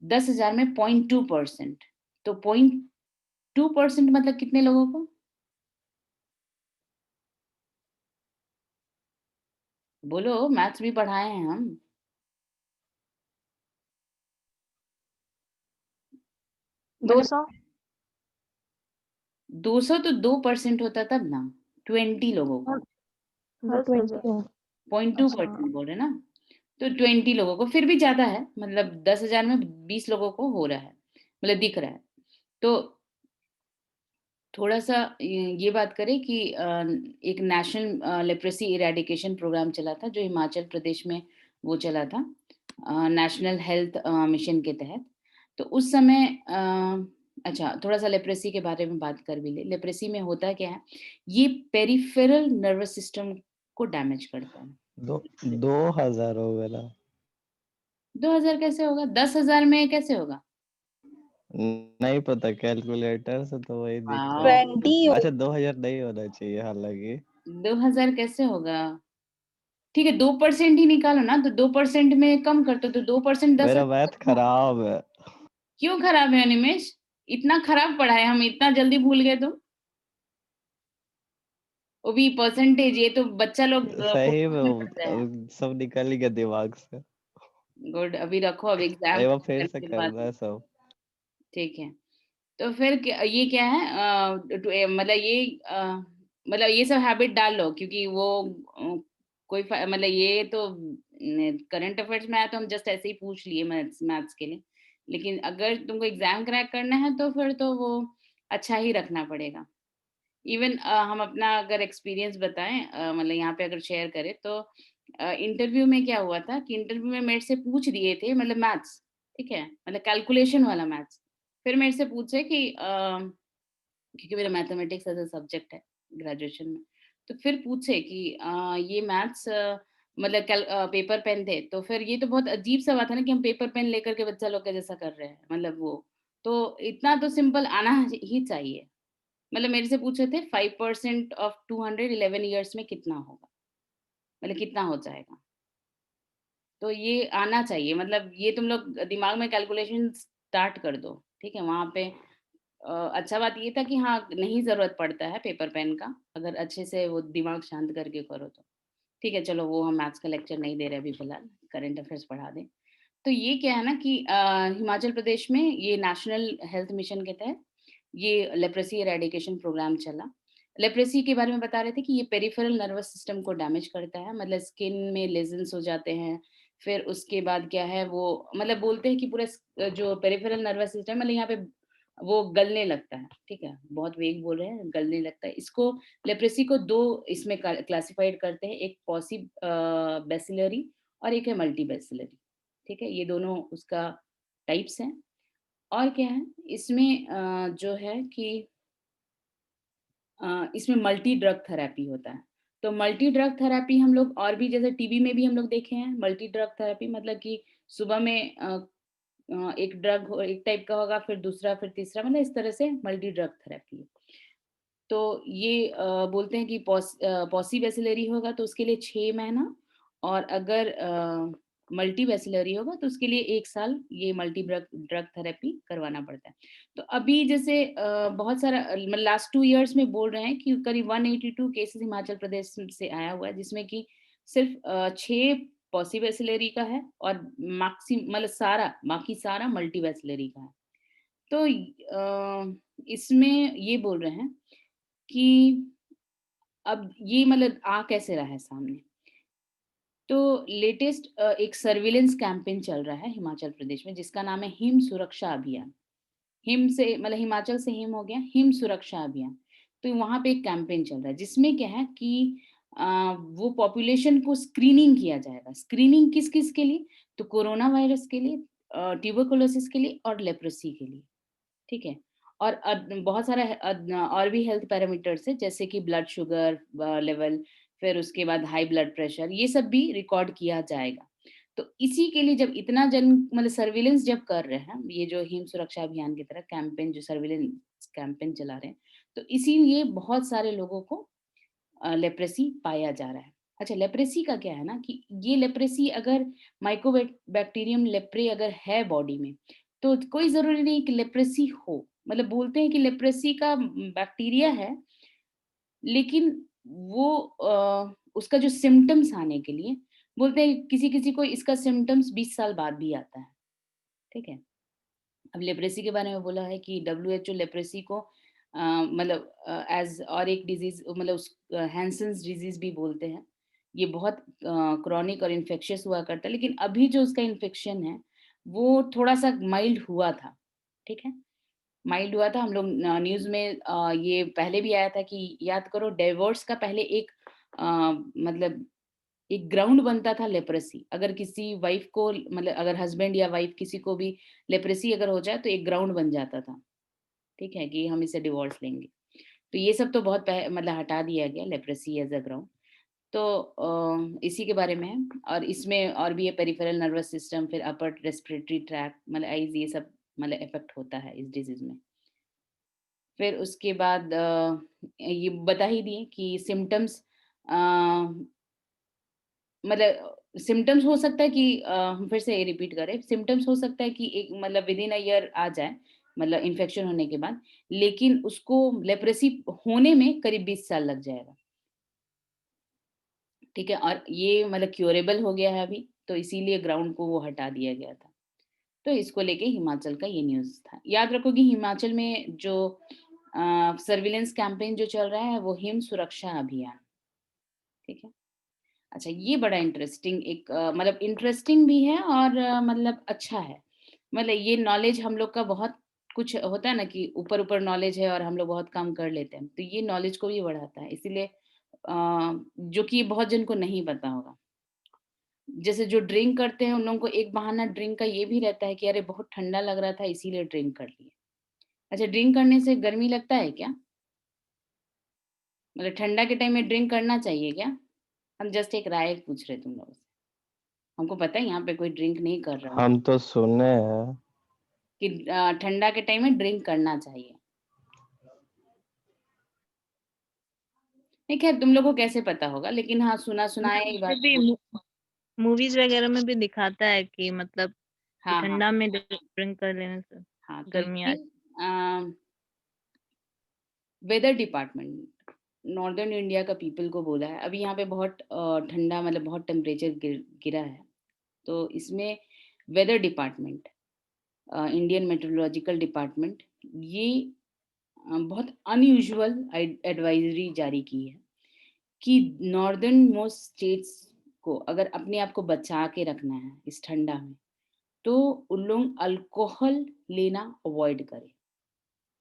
10,000 में 0.2%। तो 0.2% मतलब कितने लोगों को? बोलो, मैथ्स भी पढ़ाए हैं हम। 200। मतलब 200 तो 2% होता तब ना, 20 लोगों को, 20 0.2% अच्छा बोल रहे ना, तो 20 लोगों को फिर भी ज्यादा है, मतलब 10,000 में 20 लोगों को हो रहा है, मतलब दिख रहा है। तो थोड़ा सा ये बात करें कि एक नेशनल लेप्रेसी इरेडिकेशन प्रोग्राम चला था जो हिमाचल प्रदेश में वो चला था, नेशनल हेल्थ मिशन के तहत। तो उस समय अच्छा थोड़ा सा लेप्रेसी के बारे में बात कर भी ले। लेप्रेसी में होता क्या है, ये पेरिफेरल नर्वस सिस्टम को डैमेज करता है। दो 2000 हो गया ना? 2000 कैसे होगा, 10,000 में कैसे होगा? नहीं पता, कैलकुलेटर से तो वही दिख रहा है। 20 अच्छा 2000 नहीं होना चाहिए हालांकि। 2000 कैसे होगा? ठीक है 2% ही निकालो ना, तो 2% में कम कर दो, तो 2% मेरा 10,000 मैथ खराब है। क्यों खराब है अनिमेश? इतना खराब पढ़ा है, हम इतना जल्दी भूल गए तुम? वो भी परसेंटेज, ये तो बच्चा लोग सही में में पढ़ते हैं। सब निकल ही गया दिमाग से। गुड, अभी रखो, अब एग्जाम एक बार फिर से करने के बाद। करना है सब। ठीक है, तो फिर ये क्या है, मतलब ये मतलब ये सब हैबिट डाल लो, क्योंकि वो मतलब ये तो करंट अफेयर्स में आया तो हम जस्ट ऐसे ही पूछ लिए मैथ्स मैथ्स के लिए, लेकिन अगर तुमको एग्जाम क्रैक करना है तो फिर तो वो अच्छा ही रखना पड़ेगा। इवन हम अपना अगर एक्सपीरियंस बताएं, मतलब यहाँ पे अगर शेयर करें तो इंटरव्यू में क्या हुआ था कि इंटरव्यू में मेरे से पूछ दिए थे, मतलब मैथ्स, ठीक है, मतलब कैलकुलेशन वाला मैथ्स। फिर मेरे से पूछे कि क्योंकि मेरा मैथमेटिक्स एज अ सब्जेक्ट है ग्रेजुएशन में, तो फिर पूछे कि ये मैथ्स मतलब पेपर पेन थे, तो फिर ये तो बहुत अजीब सा बात है ना कि हम पेपर पेन लेकर के बच्चा लोग का जैसा कर रहे हैं, मतलब वो तो इतना तो सिंपल आना ही चाहिए। मतलब मेरे से पूछे थे 5% ऑफ 211 ईयर्स में कितना होगा, मतलब कितना हो जाएगा, तो ये आना चाहिए, मतलब ये तुम लोग दिमाग में कैलकुलेशन स्टार्ट कर दो, ठीक है। वहां पे अच्छा बात ये था कि हाँ नहीं जरूरत पड़ता है पेपर पेन का, अगर अच्छे से वो दिमाग शांत करके करो तो। ठीक है चलो, वो हम मैथ्स का लेक्चर नहीं दे रहे अभी फिलहाल, करंट अफेयर्स पढ़ा दें। तो ये क्या है ना कि हिमाचल प्रदेश में ये नेशनल हेल्थ मिशन के तहत ये लेप्रेसी एरेडिकेशन प्रोग्राम चला। लेप्रेसी के बारे में बता रहे थे कि ये पेरिफेरल नर्वस सिस्टम को डैमेज करता है, मतलब स्किन में लेजन्स हो जाते हैं। फिर उसके बाद क्या है, वो मतलब बोलते हैं कि पूरा जो पेरिफेरल नर्वस सिस्टम मतलब यहाँ पे वो गलने लगता है, ठीक है, बहुत वेग बोल रहे हैं, गलने लगता है। इसको लेप्रेसी को दो इसमें क्लासिफाइड करते हैं, एक पॉसी बेसिलरी और एक है मल्टी बेसिलरी, ठीक है, ये दोनों उसका टाइप्स हैं। और क्या है इसमें जो है कि इसमें मल्टी ड्रग थेरेपी होता है। तो मल्टी ड्रग थेरेपी हम लोग और भी जैसे टीबी में भी हम लोग देखे हैं, मल्टी ड्रग थेरेपी मतलब कि सुबह में एक ड्रग एक टाइप का होगा, फिर दूसरा, फिर तीसरा, मतलब इस तरह से मल्टी ड्रग थेरेपी। तो ये बोलते हैं कि पॉसी बेसिलरी होगा तो उसके लिए 6 महीना, और अगर मल्टी बेसिलरी होगा तो उसके लिए 1 साल ये मल्टी ड्रग ड्रग थेरेपी करवाना पड़ता है। तो अभी जैसे बहुत सारा लास्ट 2 इयर्स में बोल रहे हैं कि करीब 182 केसेस हिमाचल प्रदेश से आया हुआ है, जिसमें कि सिर्फ 6 पॉसी बेसिलरी का है और मैक्सिम मतलब सारा बाकी सारा मल्टी बेसिलरी का है। तो इसमें ये बोल रहे हैं कि अब ये मतलब आ कैसे रहा है सामने। तो लेटेस्ट एक सर्विलेंस कैंपेन चल रहा है हिमाचल प्रदेश में जिसका नाम है हिम सुरक्षा अभियान। हिम से मतलब हिमाचल से हिम हो गया, हिम सुरक्षा अभियान। तो वहां पे एक कैंपेन चल रहा है जिसमें क्या है कि वो पॉपुलेशन को स्क्रीनिंग किया जाएगा। स्क्रीनिंग किस किस के लिए? तो कोरोना वायरस के लिए, ट्यूबरकुलोसिस के लिए और लेप्रेसी के लिए, ठीक है। और बहुत सारा और भी हेल्थ पैरामीटर्स है जैसे कि ब्लड शुगर लेवल, फिर उसके बाद हाई ब्लड प्रेशर, ये सब भी रिकॉर्ड किया जाएगा। तो इसी के लिए जब इतना जन मतलब सर्विलेंस जब कर रहे हैं, ये जो हिम सुरक्षा अभियान की तरह कैंपेन जो सर्विलेंस कैंपेन चला रहे हैं, तो इसीलिए बहुत सारे लोगों को लेप्रेसी पाया जा रहा है। अच्छा, लेप्रेसी का क्या है ना कि ये लेप्रेसी अगर माइकोबैक्टीरियम लेप्रे अगर है बॉडी में, तो कोई जरूरी नहीं कि लेप्रेसी हो। मतलब बोलते हैं कि लेप्रेसी का बैक्टीरिया है, लेकिन वो उसका जो सिम्टम्स आने के लिए बोलते हैं किसी किसी को इसका सिम्टम्स 20 साल बाद भी आता है, ठीक है। अब लेप्रेसी के बारे में बोला है कि WHO लेप्रेसी को मतलब एज और एक डिजीज मतलब उस हैंसन्स डिजीज भी बोलते हैं। ये बहुत क्रॉनिक और इन्फेक्शियस हुआ करता है, लेकिन अभी जो उसका इन्फेक्शन है वो थोड़ा सा माइल्ड हुआ था। ठीक है, माइल्ड हुआ था। हम लोग न्यूज में ये पहले भी आया था कि याद करो डिवोर्स का पहले एक मतलब एक ग्राउंड बनता था लेप्रेसी। अगर किसी वाइफ को मतलब अगर हस्बैंड या वाइफ किसी को भी लेप्रेसी अगर हो जाए तो एक ग्राउंड बन जाता था। ठीक है, कि हम इसे डिवोर्स लेंगे। तो ये सब तो बहुत मतलब हटा दिया गया लेप्रेसी एज अ ग्राउंड। तो इसी के बारे में है। और इसमें और भी है पेरिफेरल नर्वस सिस्टम, फिर अपर रेस्पिरेटरी ट्रैक मतलब आईज, ये सब मतलब इफेक्ट होता है इस डिजीज में। फिर उसके बाद ये बता ही दिए कि सिम्टम्स मतलब सिम्पटम्स हो सकता है कि हम फिर से रिपीट करें, सिम्पटम्स हो सकता है कि एक मतलब विद इन अ ईयर आ जाए, मतलब इन्फेक्शन होने के बाद, लेकिन उसको लेप्रेसी होने में करीब 20 साल लग जाएगा। ठीक है, और ये मतलब क्योरेबल हो गया है अभी, तो इसीलिए ग्राउंड को वो हटा दिया गया था। तो इसको लेके हिमाचल का ये न्यूज़ था। याद रखो कि हिमाचल में जो सर्विलेंस कैंपेन जो चल रहा है वो हिम सुरक्षा अभियान। ठीक है। अच्छा, ये बड़ा इंटरेस्टिंग एक मतलब इंटरेस्टिंग भी है और मतलब अच्छा है। मतलब ये नॉलेज हम लोग का बहुत कुछ होता है ना कि ऊपर-ऊपर नॉलेज है और हम लोग बहुत काम कर लेते हैं। तो ये नॉलेज को भी बढ़ाता है। इसीलिए जो कि बहुत जन को नहीं पता होगा। जैसे जो ड्रिंक करते हैं उन लोगों को एक बहाना ड्रिंक का ये भी रहता है कि अरे बहुत ठंडा लग रहा था इसीलिए ड्रिंक कर लिए। अच्छा, ड्रिंक करने से गर्मी लगता है क्या? मतलब ठंडा के टाइम में ड्रिंक करना चाहिए क्या? हम जस्ट एक राय पूछ रहे तुम लोगों से। हमको पता है यहाँ पे कोई ड्रिंक नहीं कर रहा होगा हम तो सुने हैं। कि ठंडा के टाइम में ड्रिंक करना चाहिए। नहीं, खैर तुम लोग को कैसे पता होगा, लेकिन हाँ सुना सुनाया ये में बात। भी मूवीज वगैरह में भी दिखाता है कि मतलब कि हाँ हाँ ठंडा में ड्रिंक कर लेने से हाँ। तो गर्मी आ ये वेदर डिपार्टमेंट नॉर्दर्न इंडिया का पीपल को बोला है। अभी यहाँ पे बहुत ठंडा मतलब बहुत टेम्परेचर गिरा है। तो इसमें weather department, Indian meteorological department, ये बहुत अनयूजुअल एडवाइजरी जारी की है कि नॉर्दर्न मोस्ट स्टेट्स को अगर अपने आप को बचा के रखना है इस ठंडा में, तो उन लोग अल्कोहल लेना अवॉइड करें।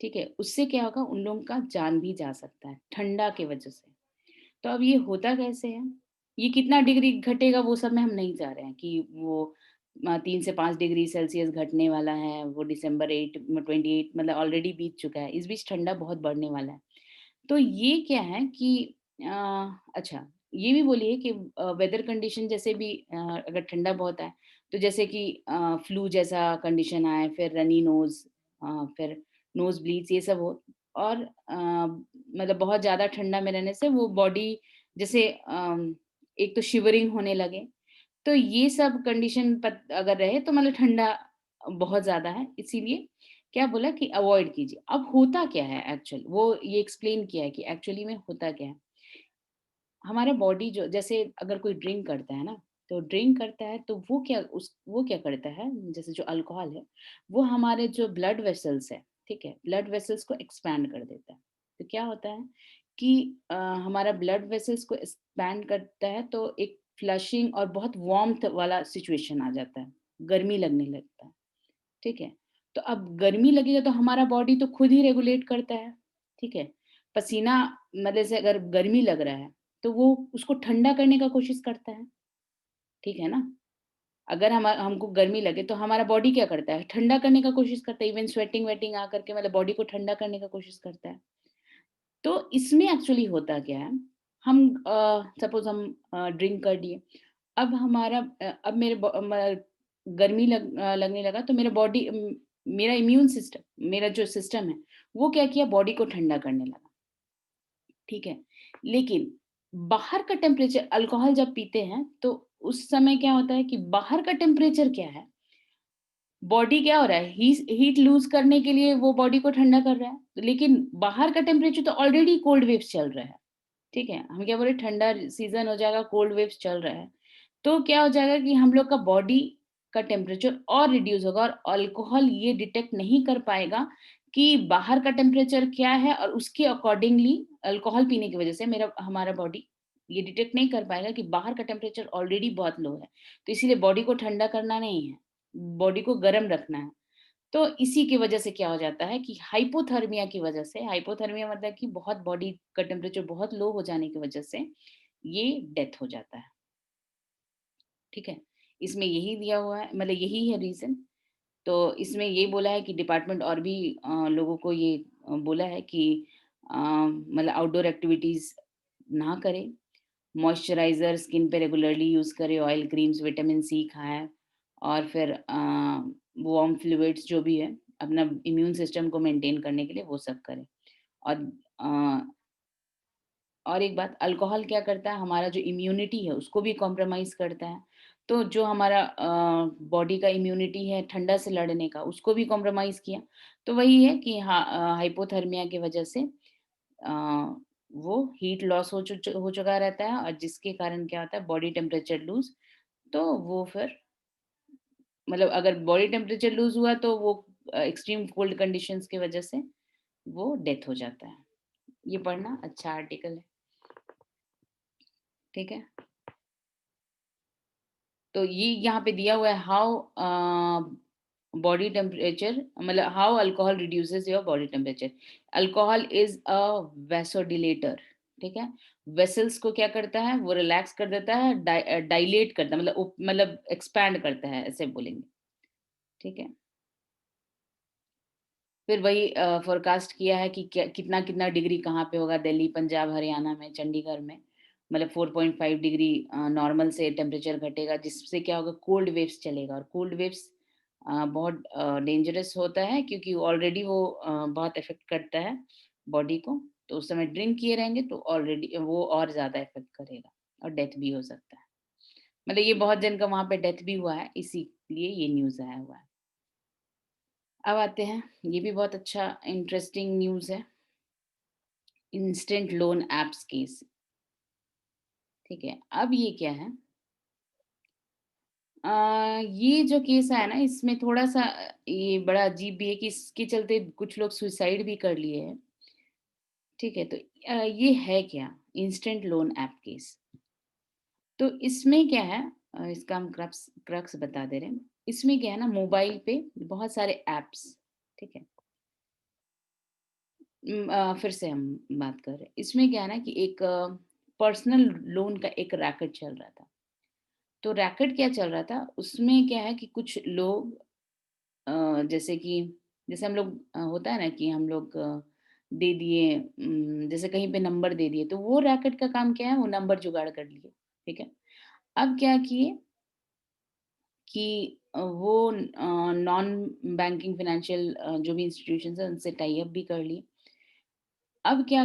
ठीक है, उससे क्या होगा, उन लोगों का जान भी जा सकता है ठंडा के वजह से। तो अब ये होता कैसे है, ये कितना डिग्री घटेगा वो सब में हम नहीं जा रहे हैं कि वो 3 से 5 डिग्री सेल्सियस घटने वाला है, वो दिसंबर 28 मतलब ऑलरेडी बीत चुका है। इस बीच ठंडा बहुत बढ़ने वाला है। तो ये क्या है कि अच्छा, ये भी बोलिए कि वेदर कंडीशन जैसे भी अगर ठंडा बहुत है तो जैसे कि फ्लू जैसा कंडीशन आए, फिर रनी नोज, फिर नोज ब्लीड्स, ये सब हो। और मतलब बहुत ज्यादा ठंडा में रहने से वो बॉडी जैसे एक तो शिवरिंग होने लगे। तो ये सब कंडीशन अगर रहे तो मतलब ठंडा बहुत ज्यादा है, इसीलिए क्या बोला कि अवॉइड कीजिए। अब होता क्या है एक्चुअल, वो ये एक्सप्लेन किया है कि एक्चुअली में होता क्या है। हमारा बॉडी जो जैसे अगर कोई ड्रिंक करता है ना, तो ड्रिंक करता है तो वो क्या करता है, जैसे जो अल्कोहल है वो हमारे जो ब्लड वेसल्स है, ठीक है, ब्लड वेसल्स को एक्सपैंड कर देता है। तो क्या होता है कि हमारा ब्लड वेसल्स को एक्सपैंड करता है तो एक फ्लशिंग और बहुत वार्मथ वाला सिचुएशन आ जाता है, गर्मी लगने लगता है। ठीक है, तो अब गर्मी लगेगा तो हमारा बॉडी तो खुद ही रेगुलेट करता है। ठीक है, पसीना मतलब से अगर गर्मी लग रहा है तो वो उसको ठंडा करने का कोशिश करता है। ठीक है ना, अगर हम हमको गर्मी लगे तो हमारा बॉडी क्या करता है, ठंडा करने का कोशिश करता है। इवन स्वेटिंग वेटिंग आकर के मतलब बॉडी को ठंडा करने का कोशिश करता है। तो इसमें एक्चुअली होता क्या है, हम सपोज हम ड्रिंक कर दिए, अब हमारा अब गर्मी लगने लगा तो मेरा बॉडी मेरा इम्यून सिस्टम, मेरा जो सिस्टम है वो क्या किया, बॉडी को ठंडा करने लगा। ठीक है, लेकिन बाहर का टेम्परेचर, अल्कोहल जब पीते हैं तो उस समय क्या होता है कि बाहर का टेम्परेचर क्या है, बॉडी क्या हो रहा है, हीट लूज करने के लिए वो बॉडी को ठंडा कर रहा है, लेकिन बाहर का टेम्परेचर तो ऑलरेडी कोल्ड वेव्स चल रहा है। ठीक है, हम क्या बोले, ठंडा सीजन हो जाएगा, कोल्ड वेव्स चल रहा है, तो क्या हो जाएगा कि हम लोग का बॉडी का टेम्परेचर और रिड्यूस होगा और अल्कोहल ये डिटेक्ट नहीं कर पाएगा कि बाहर का टेम्परेचर क्या है और उसके अकॉर्डिंगली अल्कोहल पीने की वजह से हमारा बॉडी ये डिटेक्ट नहीं कर पाएगा कि बाहर का टेम्परेचर ऑलरेडी बहुत लो है, तो इसीलिए बॉडी को ठंडा करना नहीं है, बॉडी को गर्म रखना है। तो इसी की वजह से क्या हो जाता है कि हाइपोथर्मिया की वजह से, हाइपोथर्मिया मतलब कि बहुत बॉडी का टेम्परेचर बहुत लो हो जाने की वजह से ये डेथ हो जाता है। ठीक है, इसमें यही दिया हुआ है, मतलब यही है रीजन। तो इसमें ये बोला है कि डिपार्टमेंट और भी लोगों को ये बोला है कि मतलब आउटडोर एक्टिविटीज ना करें, मॉइस्चराइज़र स्किन पे रेगुलरली यूज़ करें, ऑयल क्रीम्स, विटामिन सी खाएँ और फिर वार्म फ्लूइड्स जो भी है, अपना इम्यून सिस्टम को मेंटेन करने के लिए वो सब करें। और अ, और एक बात, अल्कोहल क्या करता है, हमारा जो इम्यूनिटी है उसको भी कॉम्प्रोमाइज़ करता है। तो जो हमारा बॉडी का इम्यूनिटी है ठंडा से लड़ने का, उसको भी कॉम्प्रोमाइज़ किया। तो वही है कि हाइपोथर्मिया की वजह से अ, वो हीट लॉस हो चुका रहता है और जिसके कारण क्या होता है, बॉडी टेम्परेचर लूज़। तो वो फिर मतलब अगर बॉडी टेम्परेचर लूज़ हुआ तो वो एक्सट्रीम कोल्ड कंडीशंस की वजह से वो डेथ हो जाता है। ये पढ़ना अच्छा आर्टिकल है, ठीक है? तो ये यहाँ पे दिया हुआ है हाउ बॉडी टेम्परेचर, मतलब how alcohol reduces your body temperature. Alcohol is a vasodilator, ठीक है? वेसल्स को क्या करता है, वो रिलैक्स कर देता है, डायलेट करता है, मतलब एक्सपैंड करता है, ऐसे बोलेंगे, ठीक है? फिर वही फोरकास्ट किया है कि कितना कितना डिग्री कहाँ पे होगा, दिल्ली, पंजाब, हरियाणा में, चंडीगढ़ में, मतलब 4.5 डिग्री नॉर्मल से टेम्परेचर घटेगा, जिससे क्या होगा, कोल्ड वेव्स चलेगा। और कोल्ड वेव्स बहुत डेंजरस होता है क्योंकि ऑलरेडी वो बहुत इफेक्ट करता है बॉडी को। तो उस समय ड्रिंक किए रहेंगे तो ऑलरेडी वो और ज्यादा इफेक्ट करेगा और डेथ भी हो सकता है। मतलब ये बहुत जन का वहां पे डेथ भी हुआ है, इसीलिए ये न्यूज आया हुआ है। अब आते हैं, ये भी बहुत अच्छा इंटरेस्टिंग न्यूज़ है, इंस्टेंट लोन एप्स केस, ठीक है? अब ये क्या है, ये जो केस है ना, इसमें थोड़ा-सा ये बड़ा अजीब भी है कि इसके चलते कुछ लोग सुसाइड भी कर लिए हैं, ठीक है? तो ये है क्या? Instant loan app case. तो इसमें क्या है, इसका हम क्रक्स बता दे रहे हैं। इसमें क्या है ना, मोबाइल पे बहुत सारे ऐप्स, ठीक है? फिर से हम बात कर रहे हैं। इसमें क्या है ना कि एक पर्सनल लोन का एक रैकेट चल रहा था। तो रैकेट क्या चल रहा था, उसमें क्या है कि कुछ लोग जैसे कि जैसे हम लोग होता है ना कि हम लोग दे दिए, जैसे कहीं पे नंबर दे दिए, तो वो रैकेट का काम क्या है, वो नंबर जुगाड़ कर लिए, ठीक है? अब क्या किए कि वो नॉन बैंकिंग फाइनेंशियल जो भी इंस्टीट्यूशंस हैं उनसे टाई अप भी कर लिए। अब क्या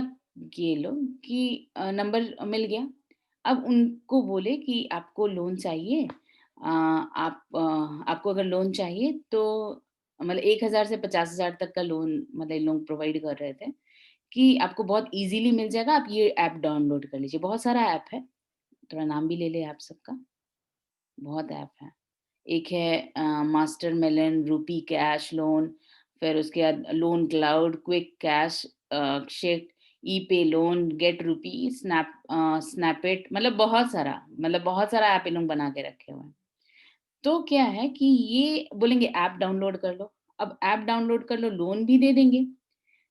किए लोग कि नंबर मिल गया। अब उनको बोले कि आपको लोन चाहिए, आपको अगर लोन चाहिए तो मतलब 1,000 से 50,000 तक का लोन, मतलब ये लोग प्रोवाइड कर रहे थे कि आपको बहुत ईज़िली मिल जाएगा, आप ये ऐप डाउनलोड कर लीजिए। बहुत सारा ऐप है, थोड़ा नाम भी ले लें ऐप सबका, बहुत ऐप है। एक है Master Melon, Rupee Cash Loan, फिर उसके बाद Loan Cloud, Quick Cash, Shake, E Pay Loan, gate रूपी, स्नैपेट, मतलब बहुत सारा ऐप इन लोग बना के रखे हुए हैं। तो क्या है कि ये बोलेंगे ऐप डाउनलोड कर लो। अब ऐप डाउनलोड कर लो, लोन भी दे देंगे।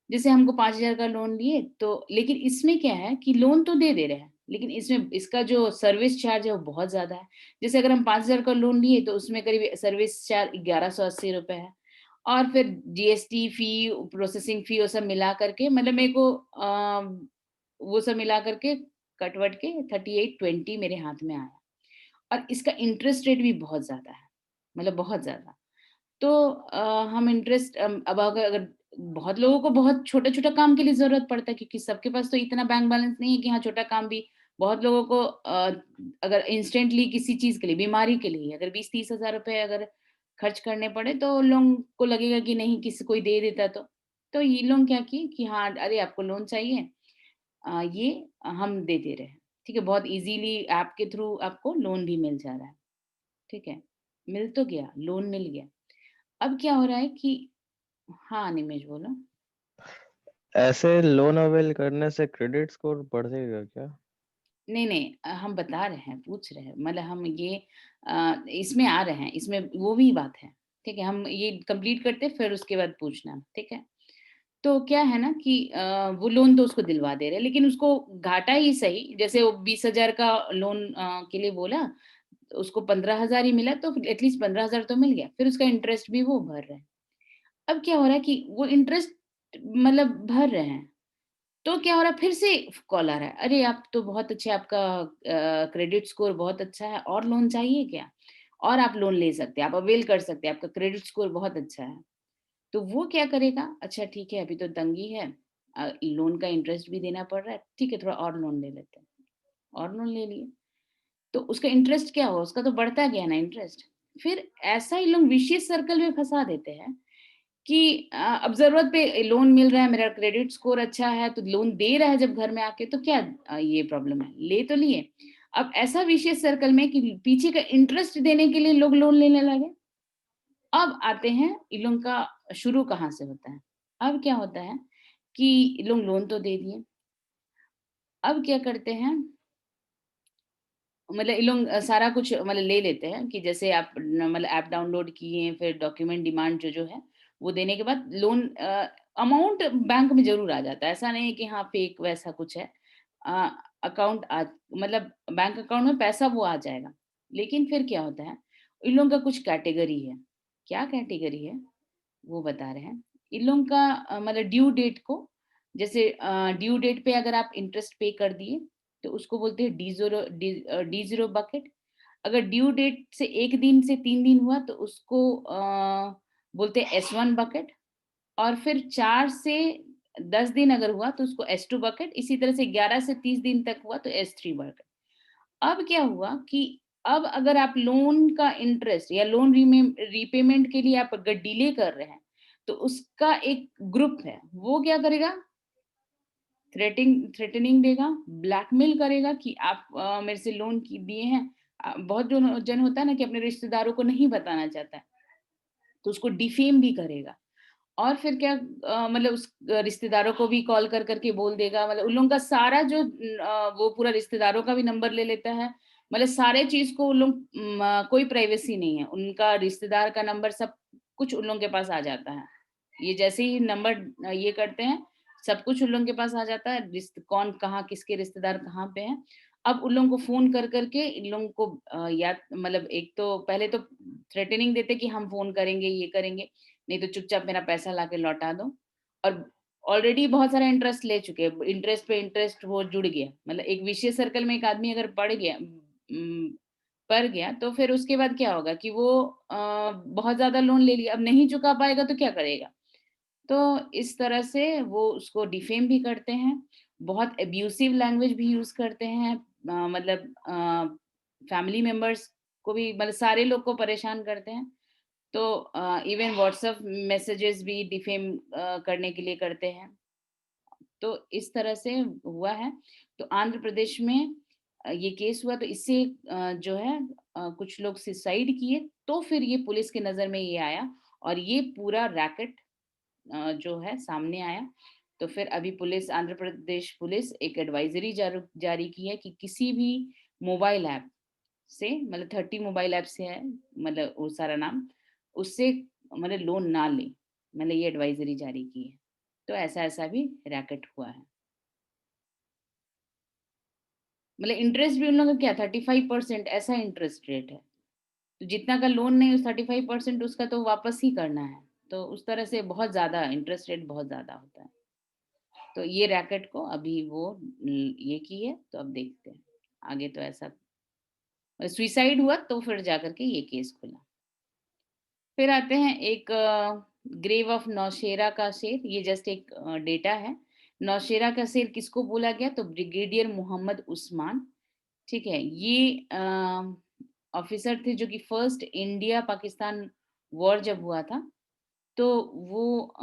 जैसे हमको 5,000 का लोन लिए तो, लेकिन इसमें क्या है कि लोन तो दे दे रहे हैं, लेकिन इसमें इसका जो सर्विस चार्ज है वो बहुत ज़्यादा है। जैसे अगर हम 5,000 का लोन लिए तो उसमें करीब सर्विस चार्ज 1,180 रुपए है। और फिर जीएसटी फी, प्रोसेसिंग फी, वो सब मिला करके, मतलब मेरे को वो सब मिला करके कट-वट के 3820 मेरे हाथ में आया। और इसका इंटरेस्ट रेट भी बहुत ज़्यादा है, मतलब बहुत ज़्यादा। तो हम इंटरेस्ट अब अगर बहुत लोगों को बहुत छोटा-छोटा काम के लिए ज़रूरत पड़ता है क्योंकि सबके पास तो इतना बैंक बैलेंस नहीं है कि हाँ, छोटा काम भी। बहुत लोगों को अगर इंस्टेंटली किसी चीज़ के लिए, बीमारी के लिए अगर 20-30 हज़ार रुपए अगर खर्च करने पड़े तो लोगों को लगेगा कि नहीं, किसी कोई दे देता तो। तो ये लोग क्या किए कि हाँ, अरे आपको लोन चाहिए, ये हम दे दे रहे हैं। ठीक है? बहुत ईज़िली ऐप के थ्रू आपको लोन भी मिल जा रहा है। ठीक है? मिल तो गया, लोन मिल गया। अब क्या हो रहा है कि हाँ निमेश बोलो। ऐसे लोन अवेल करने से क्रेडिट स्कोर बढ़ेगा क्या? नहीं नहीं हम बता रहे हैं, पूछ रहे हैं, मतलब हम ये इसमें आ रहे हैं, इसमें वो भी बात है। ठीक है, हम ये कंप्लीट करते हैं, फिर उसके बाद पूछना। ठीक है, तो क्या है ना कि वो लोन तो उसको दिलवा दे रहे हैं, लेकिन उसको घाटा ही सही, जैसे वो 20,000 का लोन के लिए बोला, तो उसको 15,000 ही मिला, तो एटलीस्ट 15,000 तो मिल गया, फिर उसका इंटरेस्ट भी वो भर रहे हैं। अब क्या हो रहा है कि वो इंटरेस्ट मतलब भर रहे हैं, तो क्या हो रहा है, फिर से कॉल आ रहा है, अरे आप तो बहुत अच्छे, आपका क्रेडिट स्कोर बहुत अच्छा है, और लोन चाहिए क्या? और आप लोन ले सकते हैं, आप अवेल कर सकते हैं, आपका क्रेडिट स्कोर बहुत अच्छा है। तो वो क्या करेगा, अच्छा ठीक है, अभी तो तंगी है, लोन का इंटरेस्ट भी देना पड़ रहा है, ठीक है थोड़ा और लोन ले लेते हैं, और लोन ले लिए, तो उसका इंटरेस्ट क्या हुआ, उसका तो बढ़ता गया ना इंटरेस्ट। फिर ऐसा ही लोग विशियस सर्कल में फंसा देते हैं कि अब ज़रूरत पे लोन मिल रहा है, मेरा क्रेडिट स्कोर अच्छा है, तो लोन दे रहा है जब घर में आके, तो क्या ये प्रॉब्लम है? ले तो लिए। अब ऐसा विशेष सर्कल में कि पीछे का इंटरेस्ट देने के लिए लोग लोन लेने लगे। अब आते हैं इन लोग का शुरू कहाँ से होता है? अब क्या होता है कि लोग लोन तो दे दिए, अब क्या करते हैं, मतलब ये लोग सारा कुछ मतलब ले लेते हैं कि जैसे आप मतलब ऐप डाउनलोड किए, फिर डॉक्यूमेंट डिमांड जो है वो देने के बाद लोन अमाउंट बैंक में जरूर आ जाता है, ऐसा नहीं है कि हाँ फेक वैसा कुछ है। अकाउंट मतलब बैंक अकाउंट में पैसा वो आ जाएगा। लेकिन फिर क्या होता है, इन लोगों का कुछ कैटेगरी है। क्या कैटेगरी है वो बता रहे हैं। इन लोगों का मतलब ड्यू डेट को, जैसे ड्यू डेट पे अगर आप इंटरेस्ट पे कर दिए, तो उसको बोलते हैं डी जीरो बकेट। अगर ड्यू डेट से 1 दिन से 3 दिन हुआ, तो उसको बोलते हैं S1 बकेट। और फिर 4 से 10 दिन अगर हुआ, तो उसको S2 बकेट। इसी तरह से 11 से 30 दिन तक हुआ, तो S3 बकेट। अब क्या हुआ कि अब अगर आप लोन का इंटरेस्ट या लोन रीपेमेंट के लिए आप अगर डिले कर रहे हैं, तो उसका एक ग्रुप है, वो क्या करेगा, थ्रेटनिंग देगा, ब्लैकमेल करेगा कि आप मेरे से लोन की दिए हैं। बहुत जो जन होता है ना कि अपने रिश्तेदारों को नहीं बताना चाहता है, तो उसको डिफेम भी करेगा। और फिर क्या मतलब उस रिश्तेदारों को भी कॉल कर करके बोल देगा, मतलब उन लोगों का सारा जो वो पूरा रिश्तेदारों का भी नंबर ले लेता है, मतलब सारे चीज को उन लोग कोई प्राइवेसी नहीं है, उनका रिश्तेदार का नंबर सब कुछ उन लोगों के पास आ जाता है। ये जैसे ही नंबर ये करते हैं, सब कुछ उन लोगों के पास आ जाता है, कौन कहाँ किसके रिश्तेदार कहाँ पे हैं। अब उन लोगों को फोन कर करके इन लोगों को या मतलब एक तो पहले तो थ्रेटनिंग देते कि हम फोन करेंगे, ये करेंगे, नहीं तो चुपचाप मेरा पैसा लाके लौटा दो। और ऑलरेडी बहुत सारा इंटरेस्ट ले चुके हैं, इंटरेस्ट पे इंटरेस्ट वो जुड़ गया, मतलब एक विशेष सर्कल में एक आदमी अगर पड़ गया, तो फिर उसके बाद क्या होगा कि वो बहुत ज्यादा लोन ले लिया, अब नहीं चुका पाएगा तो क्या करेगा। तो इस तरह से वो उसको डिफेम भी करते हैं, बहुत एब्यूसिव लैंग्वेज भी यूज करते हैं, मतलब फैमिली मेंबर्स को भी, मतलब सारे लोग को परेशान करते हैं। तो इवन व्हाट्सएप मैसेजेस भी डिफेम करने के लिए करते हैं। तो इस तरह से हुआ है। तो आंध्र प्रदेश में ये केस हुआ, तो इससे जो है कुछ लोग सुसाइड किए, तो फिर ये पुलिस के नजर में ये आया, और ये पूरा रैकेट जो है सामने आया। तो फिर अभी पुलिस, आंध्र प्रदेश पुलिस एक एडवाइजरी जारी की है कि किसी भी मोबाइल ऐप से, मतलब 30 मोबाइल ऐप से है, मतलब वो सारा नाम, उससे मतलब लोन ना ले, मतलब ये एडवाइजरी जारी की है। तो ऐसा ऐसा भी रैकेट हुआ है। मतलब इंटरेस्ट भी उन लोगों का क्या 35% ऐसा इंटरेस्ट रेट है। तो जितना का लोन नहीं, उस 35% उसका तो वापस ही करना है। तो उस तरह से बहुत ज्यादा इंटरेस्ट रेट बहुत ज्यादा होता है। तो ये रैकेट को अभी वो ये की है, तो अब देखते हैं आगे। तो ऐसा सुइसाइड हुआ, तो फिर जाकर के ये केस खुला। फिर आते हैं एक ग्रेव ऑफ नौशेरा का शेर, ये जस्ट एक डेटा है। नौशेरा का शेर किसको बोला गया, तो ब्रिगेडियर मोहम्मद उस्मान। ठीक है, ये ऑफिसर थे जो कि फर्स्ट इंडिया पाकिस्तान वॉर जब हुआ था, तो वो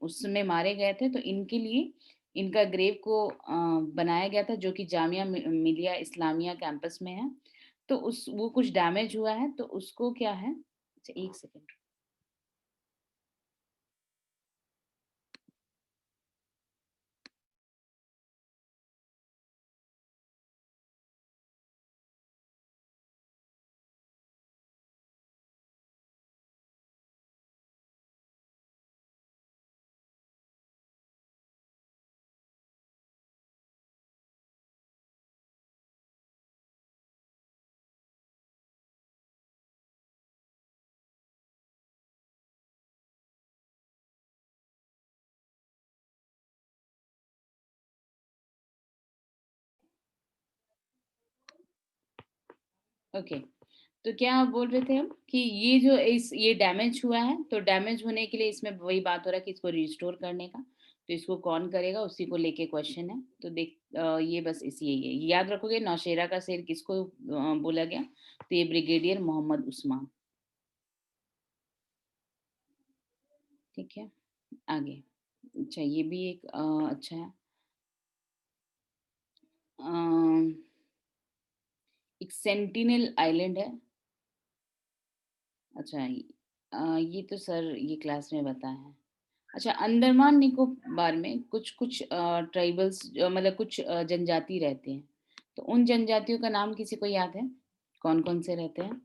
उसमें मारे गए थे। तो इनके लिए इनका ग्रेव को बनाया गया था, जो कि जामिया मिलिया इस्लामिया कैंपस में है। तो उस वो कुछ डैमेज हुआ है, तो उसको क्या है, अच्छा एक सेकेंड। ओके, तो क्या आप बोल रहे थे हम कि ये डैमेज हुआ है, तो डैमेज होने के लिए इसमें वही बात हो रहा है कि इसको रिस्टोर करने का, तो इसको कौन करेगा उसी को लेके क्वेश्चन है। तो ये बस इसी यही है, याद रखोगे नौशेरा का शेर किसको बोला गया, तो ये ब्रिगेडियर मोहम्मद उस्मान। ठीक है, आगे। अच्छा, ये भी एक अच्छा है। अम, एक सेंटिनल आइलैंड है। अच्छा, ये तो सर ये क्लास में बताया है। अच्छा, अंडमान निकोबार में कुछ कुछ ट्राइबल्स मतलब कुछ जनजाति रहते हैं, तो उन जनजातियों का नाम किसी को याद है, कौन कौन से रहते हैं?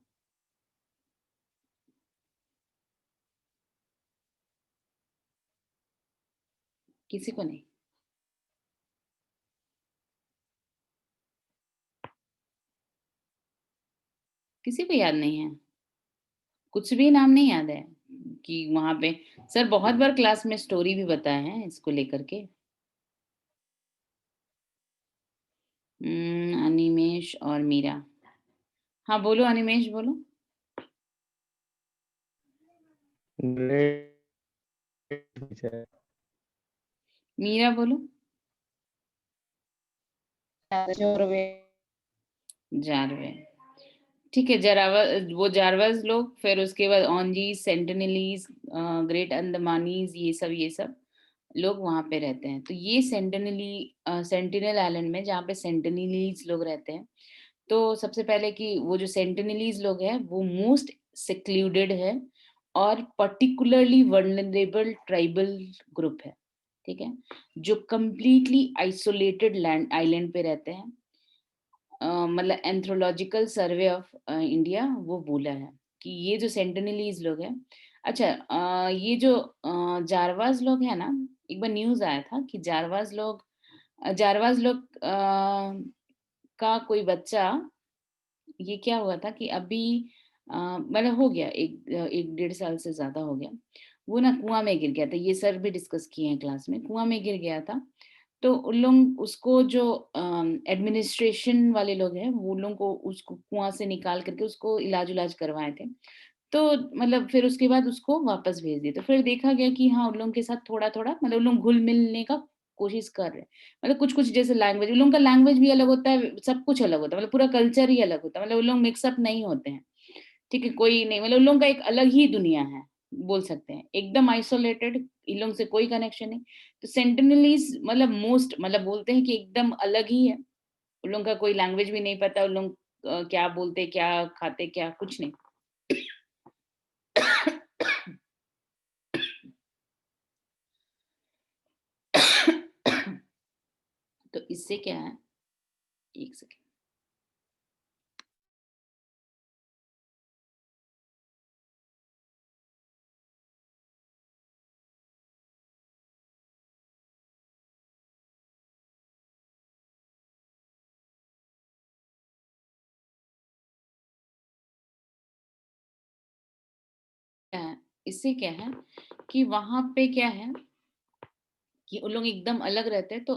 किसी को नहीं? किसी को याद नहीं है? कुछ भी नाम नहीं याद है कि वहां पे? सर बहुत बार क्लास में स्टोरी भी बताए हैं इसको लेकर के। अनिमेश और मीरा। हाँ बोलो अनिमेश, बोलो। Great teacher. मीरा बोलो। जोरवे। जारवे। ठीक है, जरावा वो जारवाज लोग, फिर उसके बाद ओंजीज, सेंटिनलीज, ग्रेट अंडमानीज, ये सब लोग वहां पे रहते हैं। तो ये सेंटिनल आइलैंड में जहाँ पे सेंटिनलीज लोग रहते हैं, तो सबसे पहले कि वो जो सेंटिनलीज लोग हैं वो मोस्ट सेक्लूडेड है और पर्टिकुलरली वर्नरेबल ट्राइबल ग्रुप है। ठीक है, जो कंप्लीटली आइसोलेटेड लैंड आइलैंड पे रहते हैं। मतलब एंथ्रोलॉजिकल सर्वे ऑफ इंडिया वो बोला है कि ये जो सेंटिनलीज लोग हैं। अच्छा, ये जो जारवाज लोग हैं ना, एक बार न्यूज आया था कि जारवाज लोग का कोई बच्चा, ये क्या हुआ था कि अभी मतलब हो गया एक डेढ़ साल से ज्यादा हो गया, वो ना कुआं में गिर गया था। ये सर भी डिस्कस किए हैं क्लास में, कुआं में गिर गया था। तो उन लोग उसको जो एडमिनिस्ट्रेशन वाले लोग हैं वो लोग को उसको कुआं से निकाल करके उसको इलाज उलाज करवाए थे। तो मतलब फिर उसके बाद उसको वापस भेज दिए, तो फिर देखा गया कि हाँ उन लोगों के साथ थोड़ा थोड़ा मतलब उन लोग घुल मिलने का कोशिश कर रहे हैं। मतलब कुछ कुछ जैसे लैंग्वेज, उन लोगों का लैंग्वेज भी अलग होता है, सब कुछ अलग होता है, मतलब पूरा कल्चर ही अलग होता है, मतलब उन लोग मिक्सअप नहीं होते हैं। ठीक है, कोई नहीं, मतलब उन लोगों का एक अलग ही दुनिया है, बोल सकते हैं एकदम आइसोलेटेड, इन लोगों से कोई कनेक्शन नहीं। तो सेंटिनलीज मतलब मोस्ट मतलब बोलते हैं कि एकदम अलग ही है, उन लोगों का कोई लैंग्वेज भी नहीं पता, उन लोग क्या बोलते, क्या खाते, क्या कुछ नहीं। तो इससे क्या है, एक सेकेंड। इससे क्या है कि वहां पे क्या है कि उन लोग एकदम अलग रहते हैं। तो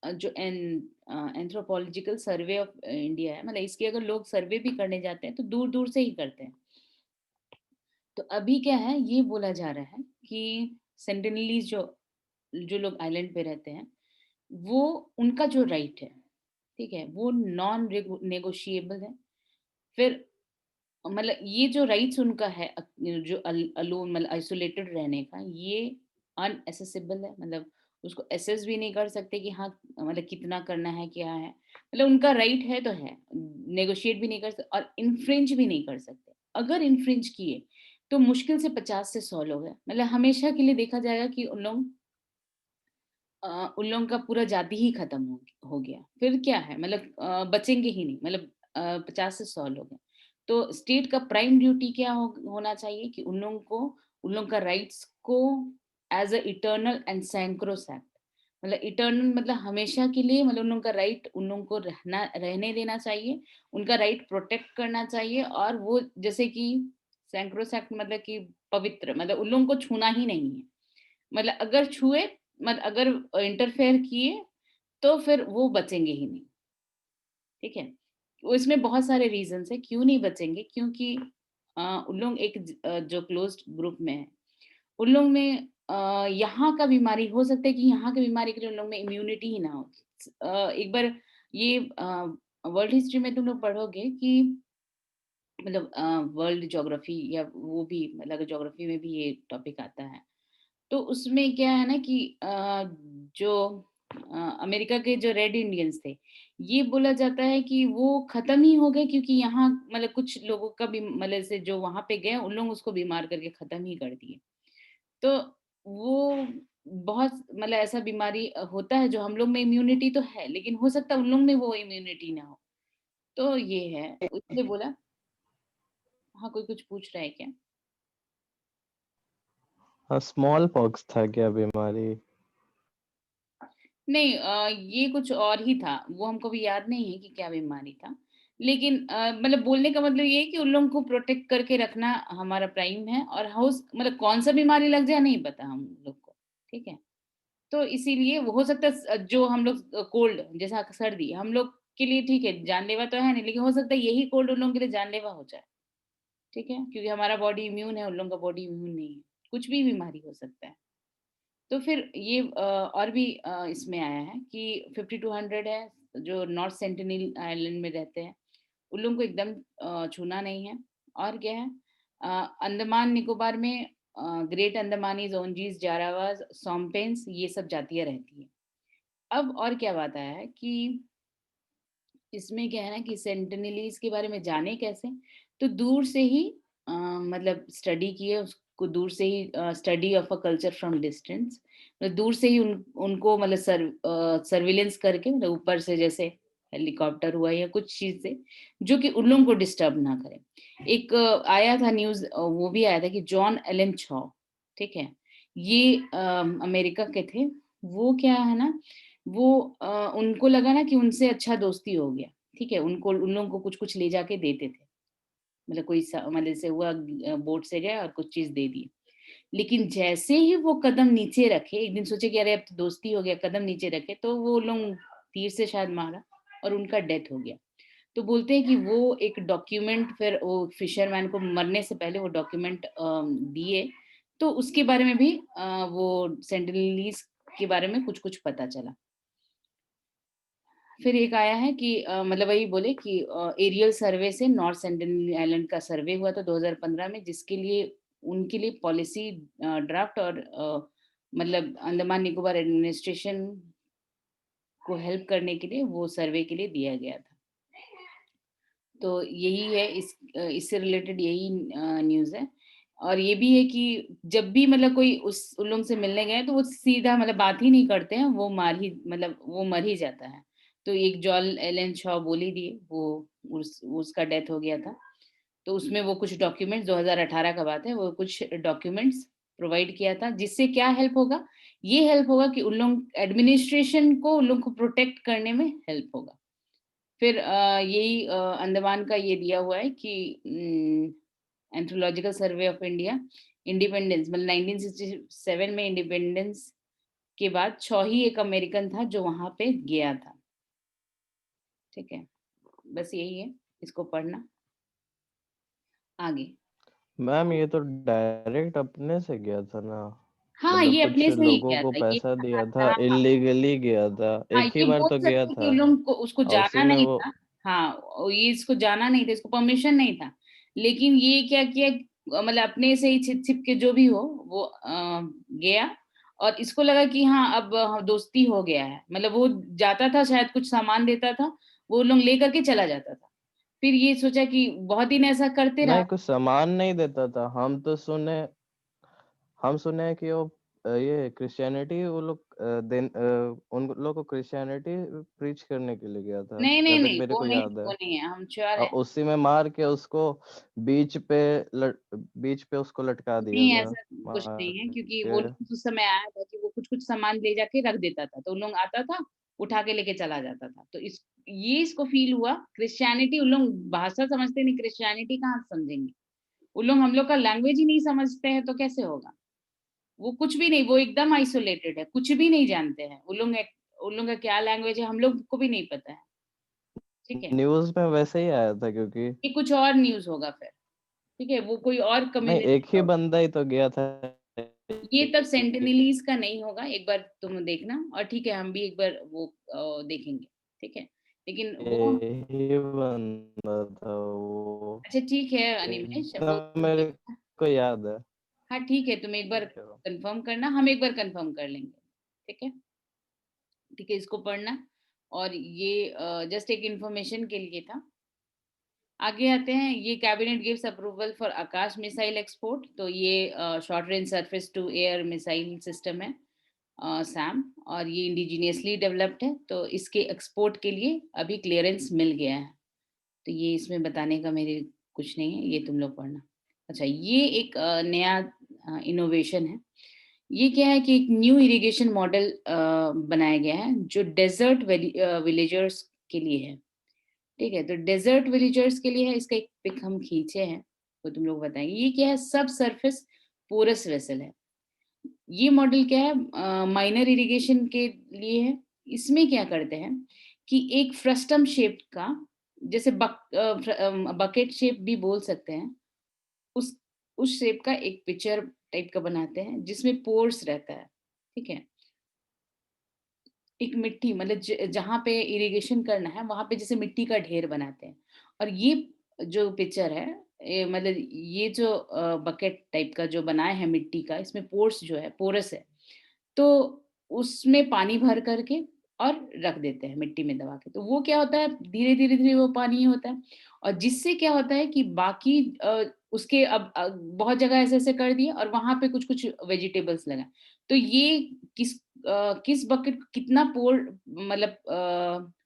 जो एंथ्रोपोलॉजिकल सर्वे ऑफ इंडिया है, मतलब इसके अगर लोग सर्वे भी करने जाते हैं तो दूर दूर से ही करते हैं। तो अभी क्या है, ये बोला जा रहा है कि सेंटिनलीज जो जो लोग आइलैंड पे रहते हैं, वो उनका जो राइट है, ठीक है, वो नॉन नेगोशिएबल है। फिर मतलब ये जो राइट्स उनका है जो अलोन मतलब आइसोलेटेड रहने का, ये अनएसेसिबल है, मतलब उसको एसेस भी नहीं कर सकते कि हाँ मतलब कितना करना है, क्या है, मतलब उनका राइट है तो है, नेगोशिएट भी नहीं कर सकते और इन्फ्रिंज भी नहीं कर सकते। अगर इन्फ्रिंज किए तो मुश्किल से 50 से 100 लोग हैं, मतलब हमेशा के लिए देखा जाएगा कि उन लोगों का पूरा जाति ही खत्म हो गया। फिर क्या है, मतलब बचेंगे ही नहीं, मतलब 50 से 100 लोग हैं। तो स्टेट का प्राइम ड्यूटी क्या होना चाहिए कि उन लोगों को, उन लोगों का राइट्स को एज अ इटर्नल एंड सैंक्रोसैक्ट, मतलब इटर्नल मतलब हमेशा के लिए, मतलब उन लोगों का राइट उन लोगों को रहने देना चाहिए, उनका राइट प्रोटेक्ट करना चाहिए। और वो जैसे कि सैंक्रोसैक्ट मतलब कि पवित्र, मतलब उन लोगों को छूना ही नहीं है, मतलब अगर छुए मतलब अगर इंटरफेयर किए तो फिर वो बचेंगे ही नहीं। ठीक है, वो इसमें बहुत सारे रीजंस है क्यों नहीं बचेंगे, क्योंकि उन लोग एक जो क्लोज्ड ग्रुप में है, उन लोग में यहाँ का बीमारी हो सकता है कि यहाँ की बीमारी के लिए उन लोग में इम्यूनिटी ही ना हो। एक बार ये वर्ल्ड हिस्ट्री में तुम लोग पढ़ोगे कि मतलब वर्ल्ड ज्योग्राफी या वो भी मतलब ज्योग्राफी में भी ये टॉपिक आता है। तो उसमें क्या है ना कि जो अमेरिका के जो रेड इंडियंस थे, ये बोला जाता है कि वो खत्म ही हो गए क्योंकि यहाँ मतलब कुछ लोगों का भी मतलब से जो वहां पे गए उन लोग उसको बीमार करके खत्म ही कर दिए। तो वो बहुत मतलब ऐसा बीमारी होता है जो हम लोग में इम्यूनिटी तो है, लेकिन हो सकता है उन लोग में वो इम्यूनिटी ना हो। तो ये है, इसलिए बोला। हाँ, कोई कुछ पूछ रहा है क्या? हाँ, स्मॉल पॉक्स था क्या बीमारी? नहीं, ये कुछ और ही था, वो हमको भी याद नहीं है कि क्या बीमारी था। लेकिन मतलब बोलने का मतलब ये है कि उन लोगों को प्रोटेक्ट करके रखना हमारा प्राइम है, और हाउस मतलब कौन सा बीमारी लग जाए नहीं पता हम लोग को। ठीक है, तो इसीलिए वो हो सकता है जो हम लोग कोल्ड जैसा सर्दी हम लोग के लिए ठीक है, जानलेवा तो है नहीं, लेकिन हो सकता है यही कोल्ड उन लोगों के लिए जानलेवा हो जाए। ठीक है, क्योंकि हमारा बॉडी इम्यून है, उन लोगों का बॉडी इम्यून नहीं है। कुछ भी बीमारी हो सकता है। तो फिर ये और भी इसमें आया है कि 5200 है जो नॉर्थ सेंटिनल आइलैंड में रहते हैं, उन लोगों को एकदम छूना नहीं है। और क्या है, अंडमान निकोबार में ग्रेट अंडमानीज, ओंजीज, जारावाज, सॉम्पेन्स, ये सब जातियां रहती है। अब और क्या बात आया है कि इसमें क्या है ना कि सेंटिनलीज के बारे में जाने कैसे, तो दूर से ही मतलब स्टडी किए उसको, दूर से ही study of a culture from distance, मतलब दूर से ही उनको मतलब सर्विलेंस करके, मतलब ऊपर से जैसे हेलीकॉप्टर हुआ या कुछ चीज से, जो कि उन लोगों को डिस्टर्ब ना करे। एक आया था न्यूज, वो भी आया था कि जॉन एलन छॉ, ठीक है, ये अमेरिका के थे। वो क्या है ना, वो उनको लगा ना कि उनसे अच्छा दोस्ती हो गया। ठीक है, उनको उन लोगों को कुछ कुछ ले जाके देते थे, मतलब कोई मतलब से हुआ बोट से गया और कुछ चीज दे दी। लेकिन जैसे ही वो कदम नीचे रखे, एक दिन सोचे कि अरे अब तो दोस्ती हो गया, कदम नीचे रखे, तो वो लोग तीर से शायद मारा और उनका डेथ हो गया। तो बोलते हैं कि वो एक डॉक्यूमेंट, फिर वो फिशरमैन को मरने से पहले वो डॉक्यूमेंट दिए, तो उसके बारे में भी वो सेंटिनलीज के बारे में कुछ कुछ पता चला। फिर एक आया है कि मतलब वही बोले कि एरियल सर्वे से नॉर्थ सेंटिनल आइलैंड का सर्वे हुआ था 2015 में, जिसके लिए उनके लिए पॉलिसी ड्राफ्ट और मतलब अंडमान निकोबार एडमिनिस्ट्रेशन को हेल्प करने के लिए वो सर्वे के लिए दिया गया था। तो यही है, इससे रिलेटेड यही न्यूज़ है। और ये भी है कि जब भी मतलब कोई उन लोगों से मिलने गए तो वो सीधा मतलब बात ही नहीं करते हैं, वो मार ही मतलब वो मर ही जाता है। तो एक जॉन एलन शॉ बोल ही दिए, वो उसका डेथ हो गया था। तो उसमें वो कुछ डॉक्यूमेंट्स, 2018 का बात है, वो कुछ डॉक्यूमेंट्स प्रोवाइड किया था, जिससे क्या हेल्प होगा, ये हेल्प होगा कि उन लोग एडमिनिस्ट्रेशन को उन लोग को प्रोटेक्ट करने में हेल्प होगा। फिर यही अंडमान का ये दिया हुआ है कि एंथ्रोलॉजिकल सर्वे ऑफ इंडिया, इंडिपेंडेंस मतलब 1967 में इंडिपेंडेंस के बाद छौ ही एक अमेरिकन था जो वहां पे गया था। ठीक है, बस यही है, इसको पढ़ना आगे। मैम ये तो डायरेक्ट अपने से गया था ना? हाँ, मतलब ये कुछ अपने से ही लोगों गया को था ये। पैसा हाँ दिया था, हाँ हाँ इलीगली गया था, हाँ, एक ही ये बार बोल तो गया सकते हैं कि था। उन लोगों को उसको और उसी जाना में नहीं वो था। हाँ, ये इसको जाना नहीं था, इसको परमिशन नहीं था। लेकिन ये क्या किया, मतलब अपने से ही छिप छिप के जो भी हो वो गया, और इसको लगा कि हाँ अब दोस्ती हो गया है, मतलब वो जाता था शायद कुछ सामान देता था, वो लोग लेकर के चला जाता था। फिर ये सोचा कि बहुत दिन ऐसा करते रहा। नहीं, कुछ सामान नहीं देता था। हम सुने हैं कि वो ये क्रिश्चियनिटी वो लोग उन लोग को क्रिश्चियनिटी प्रीच करने के लिए गया था, नहीं नहीं जहाँ तक नहीं, मेरे को याद है। वो नहीं है, हम श्योर और है। उसी में मार के उसको बीच पे बीच पे उसको लटका दिया नहीं, गया, ऐसा कुछ मार नहीं है, क्योंकि वो के। लोग उस समय आया था कि वो कुछ कुछ सामान ले जाके रख देता था, तो उन लोग आता था, उठा के लेके चला जाता था। तो इसको फील हुआ क्रिश्चियनिटी, उन लोग भाषा समझते नहीं, क्रिश्चियनिटी कहाँ से समझेंगे। उन लोग हम लोग का लैंग्वेज ही नहीं समझते हैं, तो कैसे होगा। वो कुछ भी नहीं, वो एकदम आइसोलेटेड है, कुछ भी नहीं जानते हैं। उन लोग का क्या लैंग्वेज है हम लोग को भी नहीं पता है। ठीक है, न्यूज में वैसे ही आया था क्योंकि ये कुछ और न्यूज होगा फिर, ठीक है, वो कोई और नहीं, कम्युनिटी एक का ही होगा। बंदा ही तो गया था। ये तब सेंटिनलीज का नहीं होगा, एक बार तुम देखना, और ठीक है हम भी एक बार वो देखेंगे, ठीक है, लेकिन वो, यही बंदा था वो, अच्छा ठीक है अनिमेश, इतना वो मेरे को याद है। हाँ ठीक है, तुम एक बार कंफर्म करना, हम एक बार कंफर्म कर लेंगे, ठीक है, ठीक है, इसको पढ़ना, और ये जस्ट एक इंफॉर्मेशन के लिए था। आगे आते हैं, ये cabinet gives approval for Akash missile export, तो ये short range surface to air missile system है, सैम, और ये इंडिजीनियसली डेवलप्ड है, तो इसके एक्सपोर्ट के लिए अभी क्लियरेंस मिल गया है, तो ये इसमें बताने का मेरे कुछ नहीं है, ये तुम लोग पढ़ना। अच्छा, ये एक नया इनोवेशन है, ये क्या है कि एक न्यू इरिगेशन मॉडल बनाया गया है जो डेजर्ट विलेजर्स के लिए है, ठीक है, तो डेजर्ट विलेजर्स के लिए है, इसका एक पिक हम खींचे हैं, वो तुम लोग बताएंगे। ये क्या है, सब सरफेस पोरस वेसल है, ये मॉडल क्या है, माइनर इरिगेशन के लिए है। इसमें क्या करते हैं कि एक फ्रस्टम शेप का, जैसे बकेट शेप भी बोल सकते हैं, उस उस शेप का एक पिक्चर टाइप का बनाते हैं जिसमें पोर्स रहता है, ठीक है, एक मिट्टी, मतलब जहाँ पे इरिगेशन करना है वहां पे जैसे मिट्टी का ढेर बनाते हैं, और ये जो पिक्चर है, मतलब ये जो बकेट टाइप का जो बनाए हैं मिट्टी का, इसमें पोर्स जो है, पोरस है, तो उसमें पानी भर करके और रख देते हैं मिट्टी में दबा के, तो वो क्या होता है, धीरे धीरे धीरे वो पानी होता है, और जिससे क्या होता है कि बाकी उसके अब बहुत जगह ऐसे ऐसे कर दिए और वहां पे कुछ कुछ वेजिटेबल्स लगा, तो ये किस बकेट कितना मतलब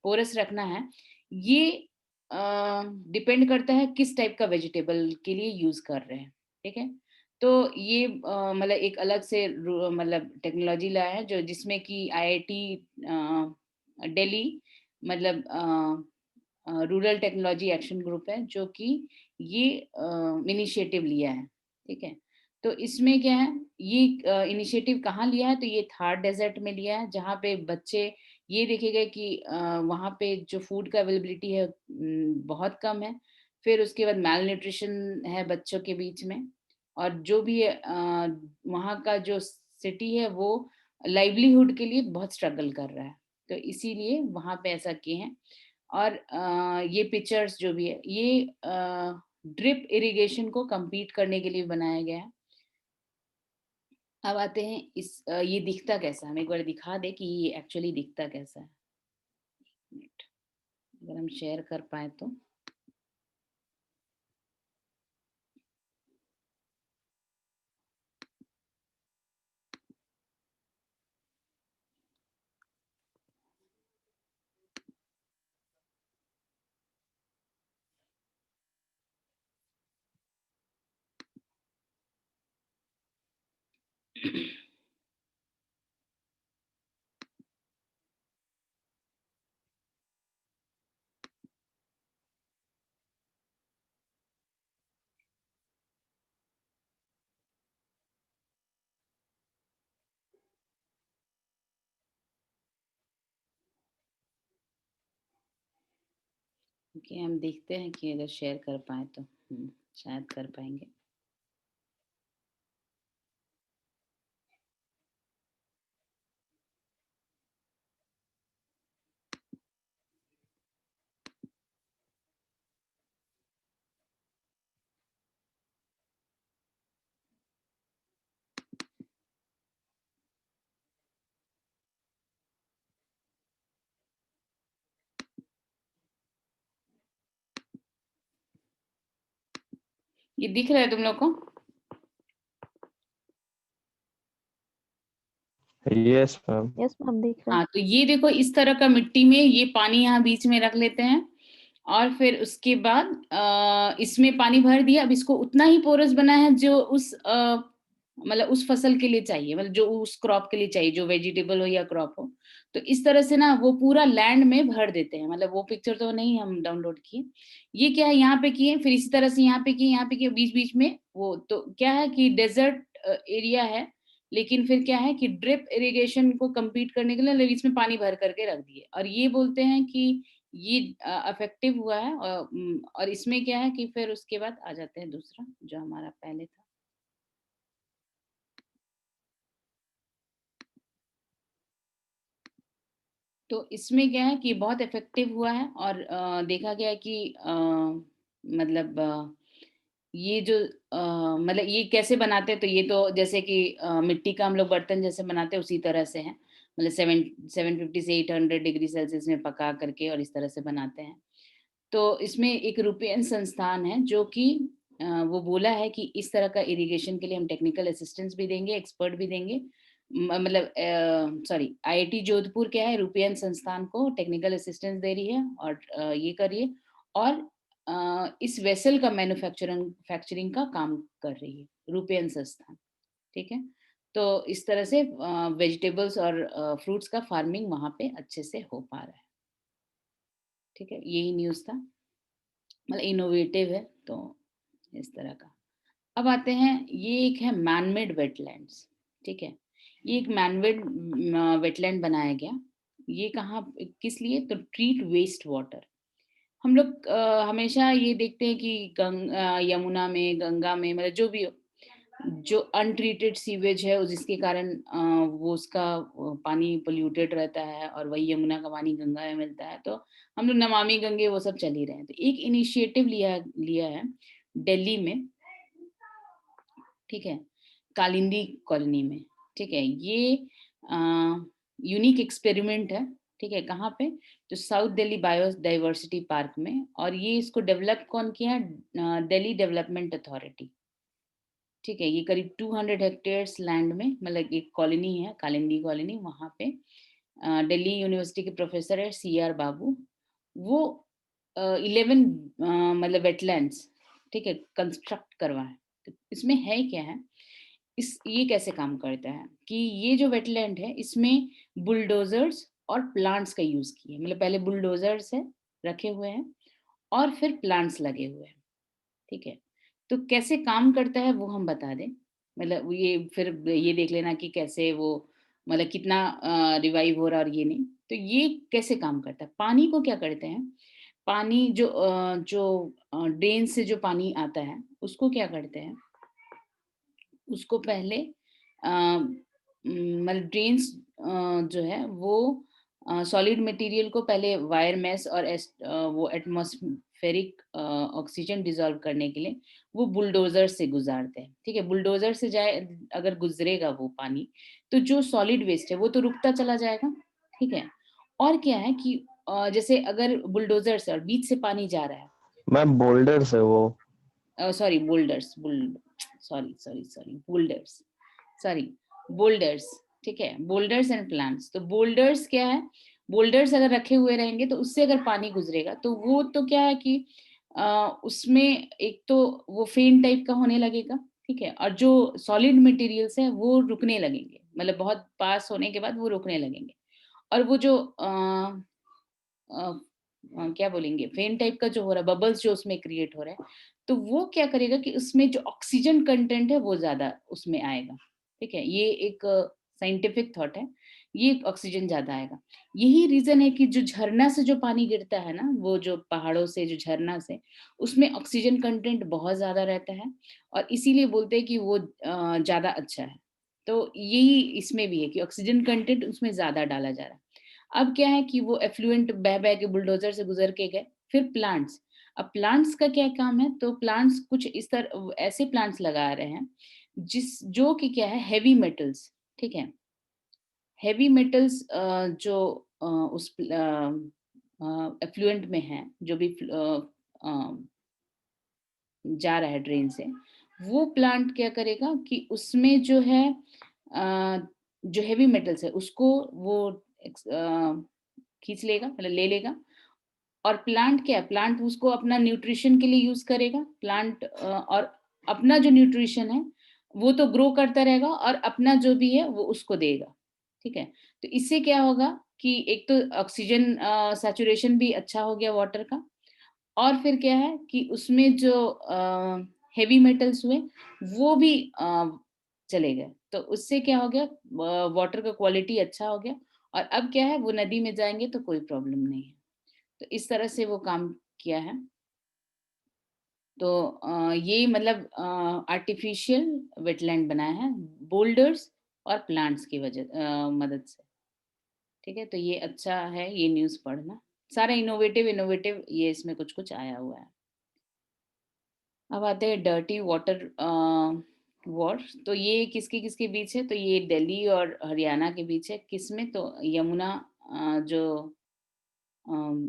पोरस रखना है, ये डिपेंड करता है किस टाइप का वेजिटेबल के लिए यूज कर रहे हैं, ठीक है, तो ये मतलब एक अलग से मतलब टेक्नोलॉजी लाया है, जो जिसमें कि आईआईटी दिल्ली, मतलब रूरल टेक्नोलॉजी एक्शन ग्रुप है जो कि ये इनिशिएटिव लिया है, ठीक है, तो इसमें क्या है, ये इनिशिएटिव कहाँ लिया है, तो ये थार डेजर्ट में लिया है, जहाँ पे बच्चे ये देखे गए कि वहाँ पे जो फूड का अवेलेबिलिटी है बहुत कम है, फिर उसके बाद मैल न्यूट्रिशन है बच्चों के बीच में, और जो भी वहाँ का जो सिटी है वो लाइवलीहुड के लिए बहुत स्ट्रगल कर रहा है, तो इसीलिए वहाँ पे ऐसा किए हैं, और ये पिक्चर्स जो भी है, ये ड्रिप इरिगेशन को compete करने के लिए बनाया गया है। अब आते हैं ये दिखता कैसा है, हम एक बार दिखा दे कि ये एक्चुअली दिखता कैसा है, मिनट, अगर हम शेयर कर पाए तो। ओके, हम देखते हैं कि अगर शेयर कर पाए तो शायद कर पाएंगे। ये दिख रहा है तुम लोग को? Yes ma'am. यस मैम, दिख रहा है। हाँ, तो ये देखो, इस तरह का मिट्टी में ये पानी यहाँ बीच में रख लेते हैं, और फिर उसके बाद इसमें पानी भर दिया, अब इसको उतना ही पोरस बना है जो उस मतलब उस फसल के लिए चाहिए, मतलब जो उस क्रॉप के लिए चाहिए, जो वेजिटेबल हो या क्रॉप हो, तो इस तरह से ना वो पूरा लैंड में भर देते हैं, मतलब वो पिक्चर तो नहीं हम डाउनलोड किए, ये क्या है यहाँ पे किए, फिर इसी तरह से यहाँ पे किए, यहाँ पे किए, बीच बीच में वो, तो क्या है कि डेजर्ट एरिया है, लेकिन फिर क्या है कि ड्रिप इरिगेशन को compete करने के लिए इसमें पानी भर करके रख दिए, और ये बोलते हैं कि ये इफेक्टिव हुआ है। और इसमें क्या है कि फिर उसके बाद आ जाते हैं दूसरा जो हमारा पहले था। तो इसमें क्या है कि बहुत इफेक्टिव हुआ है और देखा गया है कि मतलब ये जो मतलब ये कैसे बनाते हैं, तो ये तो जैसे कि मिट्टी का हम लोग बर्तन जैसे बनाते हैं उसी तरह से है। मतलब 750 से 800 डिग्री सेल्सियस में पका करके और इस तरह से बनाते हैं। तो इसमें एक यूरोपियन संस्थान है जो कि वो बोला है कि इस तरह का इरिगेशन के लिए हम टेक्निकल असिस्टेंस भी देंगे, एक्सपर्ट भी देंगे। मतलब सॉरी, आईआईटी जोधपुर क्या है, यूरोपियन संस्थान को टेक्निकल असिस्टेंस दे रही है और ये करिए। और इस वेसल का मैन्युफैक्चरिंग का काम कर रही है यूरोपियन संस्थान। ठीक है, तो इस तरह से वेजिटेबल्स और फ्रूट्स का फार्मिंग वहां पे अच्छे से हो पा रहा है। ठीक है, यही न्यूज़ था, मतलब इनोवेटिव है तो इस तरह का। अब आते हैं, ये एक है मैनमेड वेटलैंड्स। ठीक है, ये एक मैनमेड वेटलैंड बनाया गया। ये कहाँ, किस लिए, तो ट्रीट वेस्ट वाटर। हम लोग हमेशा ये देखते हैं कि यमुना में, गंगा में, मतलब जो भी हो, जो अनट्रीटेड सीवेज है जिसके कारण वो उसका पानी पोल्यूटेड रहता है और वही यमुना का पानी गंगा में मिलता है। तो हम लोग नमामि गंगे वो सब चल ही रहे हैं। तो एक इनिशिएटिव लिया लिया है दिल्ली में। ठीक है, कालिंदी कॉलोनी में। ठीक है, ये यूनिक एक्सपेरिमेंट है। ठीक है, कहाँ पे, तो साउथ दिल्ली बायोडाइवर्सिटी पार्क में। और ये इसको डेवलप कौन किया है, दिल्ली डेवलपमेंट अथॉरिटी। ठीक है, ये करीब 200 हेक्टेयर्स लैंड में, मतलब एक कॉलोनी है कालिंदी कॉलोनी, वहाँ पे दिल्ली यूनिवर्सिटी के प्रोफेसर है CR बाबू। वो 11 मतलब वेटलैंड्स, ठीक है, कंस्ट्रक्ट करवाए। तो इसमें है क्या है, इस ये कैसे काम करता है कि ये जो वेटलैंड है इसमें बुलडोजर्स और प्लांट्स का यूज किए। मतलब पहले बुलडोजर्स है रखे हुए हैं और फिर प्लांट्स लगे हुए हैं। ठीक है, तो कैसे काम करता है वो हम बता दें। मतलब ये फिर ये देख लेना कि कैसे वो, मतलब कितना रिवाइव हो रहा है और ये नहीं। तो ये कैसे काम करता है, पानी को क्या करते हैं, पानी जो ड्रेन से जो पानी आता है उसको क्या करते हैं, उसको पहले मतलब ड्रेन्स जो है वो सॉलिड मटेरियल को पहले वायर मेस और वो एटमॉस्फेरिक ऑक्सीजन डिजोल्व करने के लिए वो बुलडोजर से गुजारते हैं। ठीक है, बुलडोजर से जाए अगर गुजरेगा वो पानी, तो जो सॉलिड वेस्ट है वो तो रुकता चला जाएगा। ठीक है, और क्या है कि जैसे अगर बुलडोजर से और बीच से पानी जा रहा है, मैम बोल्डर से वो। Sorry boulders, sorry sorry sorry boulders, sorry boulders. ठीक है, बोल्डर्स एंड प्लांट्स। तो बोल्डर्स क्या है, बोल्डर्स अगर रखे हुए रहेंगे तो उससे अगर पानी गुजरेगा तो वो तो क्या है कि उसमें एक तो वो फेन टाइप का होने लगेगा। ठीक है, और जो सॉलिड मटेरियल्स है वो रुकने लगेंगे, मतलब बहुत पास होने के बाद वो रुकने लगेंगे। और वो जो क्या बोलेंगे, फेन टाइप का जो हो रहा है, बबल्स जो उसमें क्रिएट हो रहा है, तो वो क्या करेगा कि उसमें जो ऑक्सीजन कंटेंट है वो ज्यादा उसमें आएगा। ठीक है, ये एक साइंटिफिक थॉट है, ये ऑक्सीजन ज्यादा आएगा। यही रीजन है कि जो झरना से जो पानी गिरता है ना, वो जो पहाड़ों से जो झरना से, उसमें ऑक्सीजन कंटेंट बहुत ज्यादा रहता है और इसीलिए बोलते हैं कि वो ज्यादा अच्छा है। तो यही इसमें भी है कि ऑक्सीजन कंटेंट उसमें ज्यादा डाला जा रहा है। अब क्या है कि वो एफ्लुएंट बह बह के बुलडोजर से गुजर के गए। फिर प्लांट्स, अब प्लांट्स का क्या काम है, तो प्लांट्स कुछ इस तरह ऐसे प्लांट्स लगा रहे हैं जो कि क्या है, हैवी मेटल्स। ठीक है, हैवी मेटल्स जो उस एफ्लुएंट में है, जो भी जा रहा है ड्रेन से, वो प्लांट क्या करेगा कि उसमें जो है जो हैवी मेटल्स है उसको वो खींच लेगा, मतलब ले लेगा। और प्लांट क्या है, प्लांट उसको अपना न्यूट्रिशन के लिए यूज करेगा। प्लांट और अपना जो न्यूट्रिशन है वो तो ग्रो करता रहेगा और अपना जो भी है वो उसको देगा। ठीक है, तो इससे क्या होगा कि एक तो ऑक्सीजन सैचुरेशन भी अच्छा हो गया वाटर का, और फिर क्या है कि उसमें जो हेवी मेटल्स हुए वो भी चले गए। तो उससे क्या हो गया, वाटर का क्वालिटी अच्छा हो गया। और अब क्या है, वो नदी में जाएंगे तो कोई प्रॉब्लम नहीं है। तो इस तरह से वो काम किया है। तो ये मतलब आर्टिफिशियल वेटलैंड बनाया है बोल्डर्स और प्लांट्स की मदद से। ठीक है, तो ये अच्छा है ये न्यूज़ पढ़ना। सारा इनोवेटिव इनोवेटिव ये इसमें कुछ-कुछ आया हुआ है। अब आते हैं डर्टी वाटर वॉर। तो ये किसके-किसके बीच है? तो ये दिल्ली और हरियाणा के बीच है। किसमें? तो यमुना जो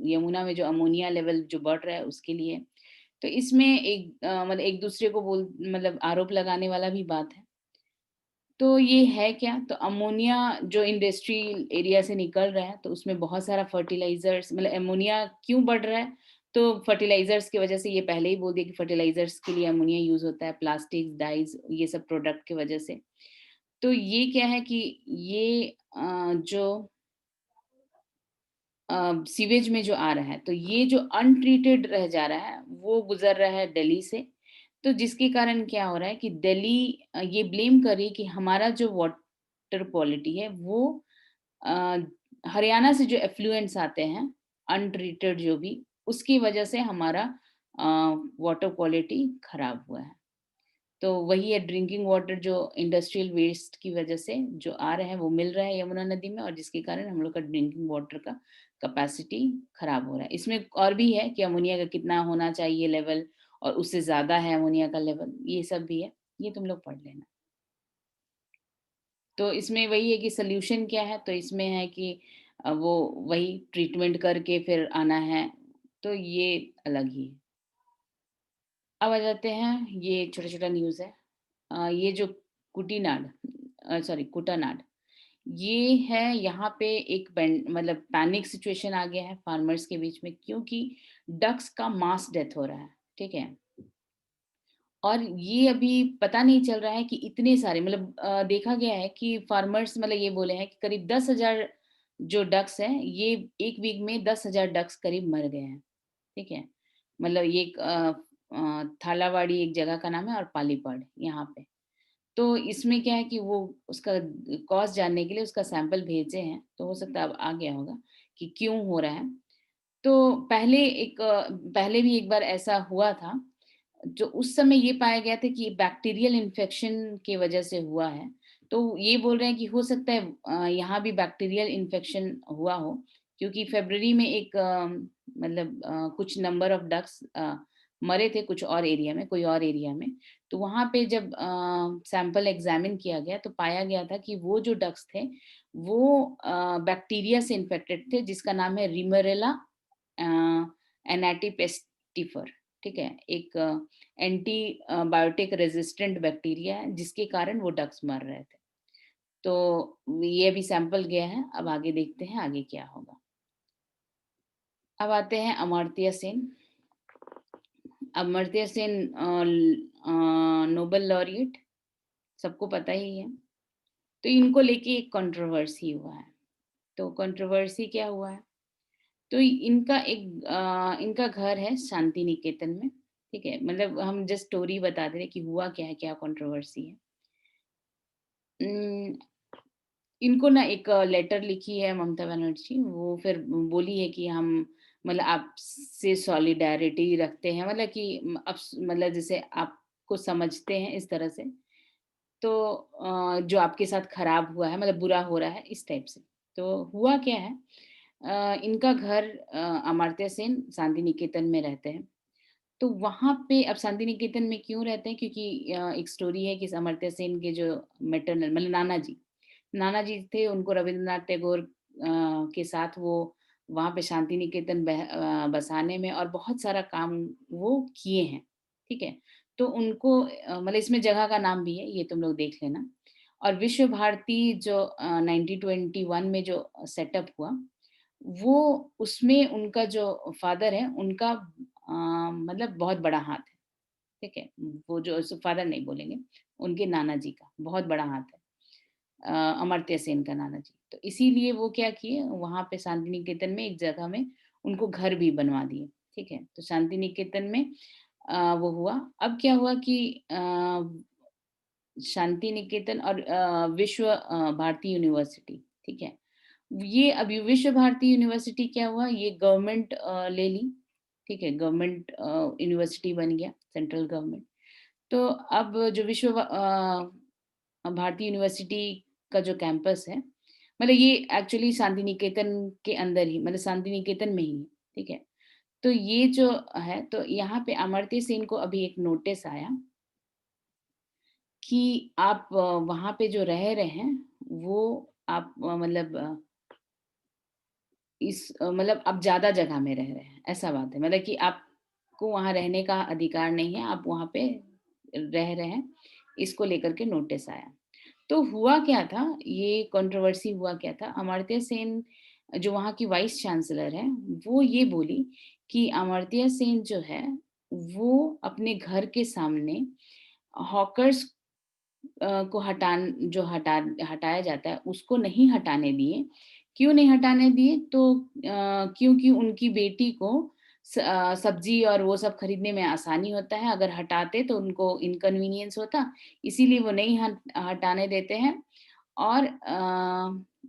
यमुना में जो अमोनिया लेवल जो बढ़ रहा है उसके लिए। तो इसमें एक मतलब एक दूसरे को मतलब आरोप लगाने वाला भी बात है। तो ये है क्या? तो अमोनिया जो इंडस्ट्रियल एरिया से निकल रहा है, तो उसमें बहुत सारा फर्टिलाइज़र्स मतलब अमोनिया क्यों बढ़ रहा है? तो फर्टिलाइज़र्स की वजह से ये पहले ही बोल दिया कि फर्टिलाइज़र्स के लिए अमोनिया यूज़ होता है, प्लास्टिक्स, डाइज़ ये सब प्रोडक्ट की वजह से। तो ये क्या है कि ये जो सीवेज में जो आ रहा है, तो ये जो अनट्रीटेड रह जा रहा है, वो गुज़र रहा है दिल्ली से। तो जिसके कारण क्या हो रहा है कि दिल्ली ये ब्लेम कर रही है कि हमारा जो वाटर क्वालिटी है वो अ, हरियाणा से जो एफ्लुएंट्स आते हैं, अनट्रीटेड जो भी, उसकी वजह से हमारा अ, वाटर क्वालिटी खराब हुआ है। तो वही है ड्रिंकिंग वाटर जो इंडस्ट्रियल वेस्ट की वजह से जो आ रहा है वो मिल रहा है यमुना नदी में और जिसके कारण हम लोग का ड्रिंकिंग वाटर का कैपेसिटी खराब हो रहा है। इसमें और भी है कि अमोनिया का कितना होना चाहिए लेवल और उससे ज़्यादा है अमोनिया का लेवल, ये सब भी है। ये तुम लोग पढ़ लेना। तो इसमें वही है कि सॉल्यूशन क्या है? तो इसमें है कि वो वही ट्रीटमेंट करके फिर आना है, तो ये अलग ही है। अब आ जाते हैं ये छोटा-छोटा न्यूज़ है। ये जो कुटीनाड सॉरी कुटानाड ये है यहाँ पे एक मतलब पैनिक सिचुएशन आ गया है फार्मर्स के बीच में क्योंकि डक्स का मास डेथ हो रहा है ठीक है और ये अभी पता नहीं चल रहा है कि इतने सारे मतलब देखा गया है कि फार्मर्स मतलब ये बोले हैं कि करीब 10,000 जो डक्स हैं ये एक वीक में 10,000 डक्स करीब मर गए हैं ठीक है मतलब ये एक थालावाड़ी एक जगह का नाम है और पालीपड़ यहाँ पे तो इसमें क्या है कि वो उसका कॉज़ जानने के लिए उसका सैंपल भेजे हैं, तो हो सकता है अब आ गया होगा कि क्यों हो रहा है। तो पहले भी एक बार ऐसा हुआ था, जो उस समय ये पाया गया था कि बैक्टीरियल इन्फेक्शन की वजह से हुआ है। तो ये बोल रहे हैं कि हो सकता है यहाँ भी बैक्टीरियल इन्फेक्शन हुआ हो, क्योंकि फ़रवरी में एक मतलब कुछ नंबर ऑफ डक्स मरे थे कुछ और एरिया में, कोई और एरिया में। तो वहाँ पे जब सैंपल एग्ज़ामिन किया गया तो पाया गया था कि वो जो डक्स थे, वो बैक्टीरिया से इन्फेक्टेड थे जिसका नाम है रिमोरेला एनाटीपेस्टिफर, ठीक है? एक एंटी बायोटिक रेज़िस्टेंट बैक्टीरिया है जिसके कारण वो डक्स मर रहे थे। तो ये अभी सैंपल गया है, अब आगे देखते हैं आगे क्या होगा। अब आते हैं अमर्त्य सेन। अमर्त्य सेन नोबेल लॉरिएट सबको पता ही है। तो इनको लेके एक कंट्रोवर्सी हुआ है। तो कंट्रोवर्सी क्या हुआ है? तो इनका घर है शांति निकेतन में, ठीक है? मतलब हम जस्ट स्टोरी बता दे रहे हैं कि हुआ क्या है, क्या कंट्रोवर्सी है। उम, इनको ना एक लेटर लिखी है ममता बनर्जी, वो फिर बोली है कि हम मतलब आपसे सॉलिडैरिटी रखते हैं, मतलब कि मतलब जैसे आपको समझते हैं इस तरह से। तो जो आपके साथ खराब हुआ है मतलब बुरा हो रहा है इस टाइप से। तो हुआ क्या है इनका घर अमर्त्य सेन शांति निकेतन में रहते हैं। तो वहाँ पे अब शांति निकेतन में क्यों रहते हैं क्योंकि एक स्टोरी है कि अमर्त्य सेन के जो मैटरनल मतलब नाना जी थे उनको रवींद्रनाथ टैगोर के साथ वो वहाँ पे शांति निकेतन बसाने में और बहुत सारा काम वो किए हैं, ठीक है? तो उनको मतलब इसमें जगह का नाम भी है, ये तुम लोग देख लेना। और विश्व भारती जो 1921 में जो सेटअप हुआ, वो उसमें उनका जो फादर है, उनका मतलब बहुत बड़ा हाथ है, ठीक है? वो जो फादर नहीं बोलेंगे, उनके नाना जी का बहुत बड़ा हाथ है। अमर्त्य सेन का नाना जी। तो इसीलिए वो क्या किए, वहाँ पे शांति निकेतन में एक जगह में उनको घर भी बनवा दिए, ठीक है? तो शांति निकेतन में वो हुआ। अब क्या हुआ कि शांति निकेतन और विश्व भारती यूनिवर्सिटी, ठीक है? ये अभी विश्व भारती यूनिवर्सिटी क्या हुआ, ये गवर्नमेंट ले ली, ठीक है, गवर्नमेंट यूनिवर्सिटी बन गया, सेंट्रल गवर्नमेंट। तो अब जो भारती यूनिवर्सिटी का जो कैंपस है, मतलब ये एक्चुअली शांति निकेतन के अंदर ही, मतलब शांति निकेतन में ही है, ठीक है। तो ये जो है, तो यहाँ पे अमर्त्य सेन को अभी एक नोटिस आया कि आप वहाँ पे जो रह रहे हैं, वो आप मतलब मतलब आप ज़्यादा जगह में रह रहे हैं, ऐसा बात है। मतलब कि आपको वहाँ रहने का अधिकार नहीं है, आप वहाँ पे रह रहे हैं, इसको लेकर के नोटिस आया। तो हुआ क्या था, ये कंट्रोवर्सी हुआ क्या था, अमर्त्य सेन जो वहाँ की वाइस चांसलर है, वो ये बोली कि अमर्त्य सेन जो है, वो अपने घर के सामने हॉकर्स को हटाया जाता है, उसको नहीं हटाने दिए। क्यों नहीं हटाने दिए? तो क्योंकि उनकी बेटी को सब्जी और वो सब खरीदने में आसानी होता है, अगर हटाते तो उनको इनकन्वीनियंस होता, इसीलिए वो नहीं हटाने देते हैं। और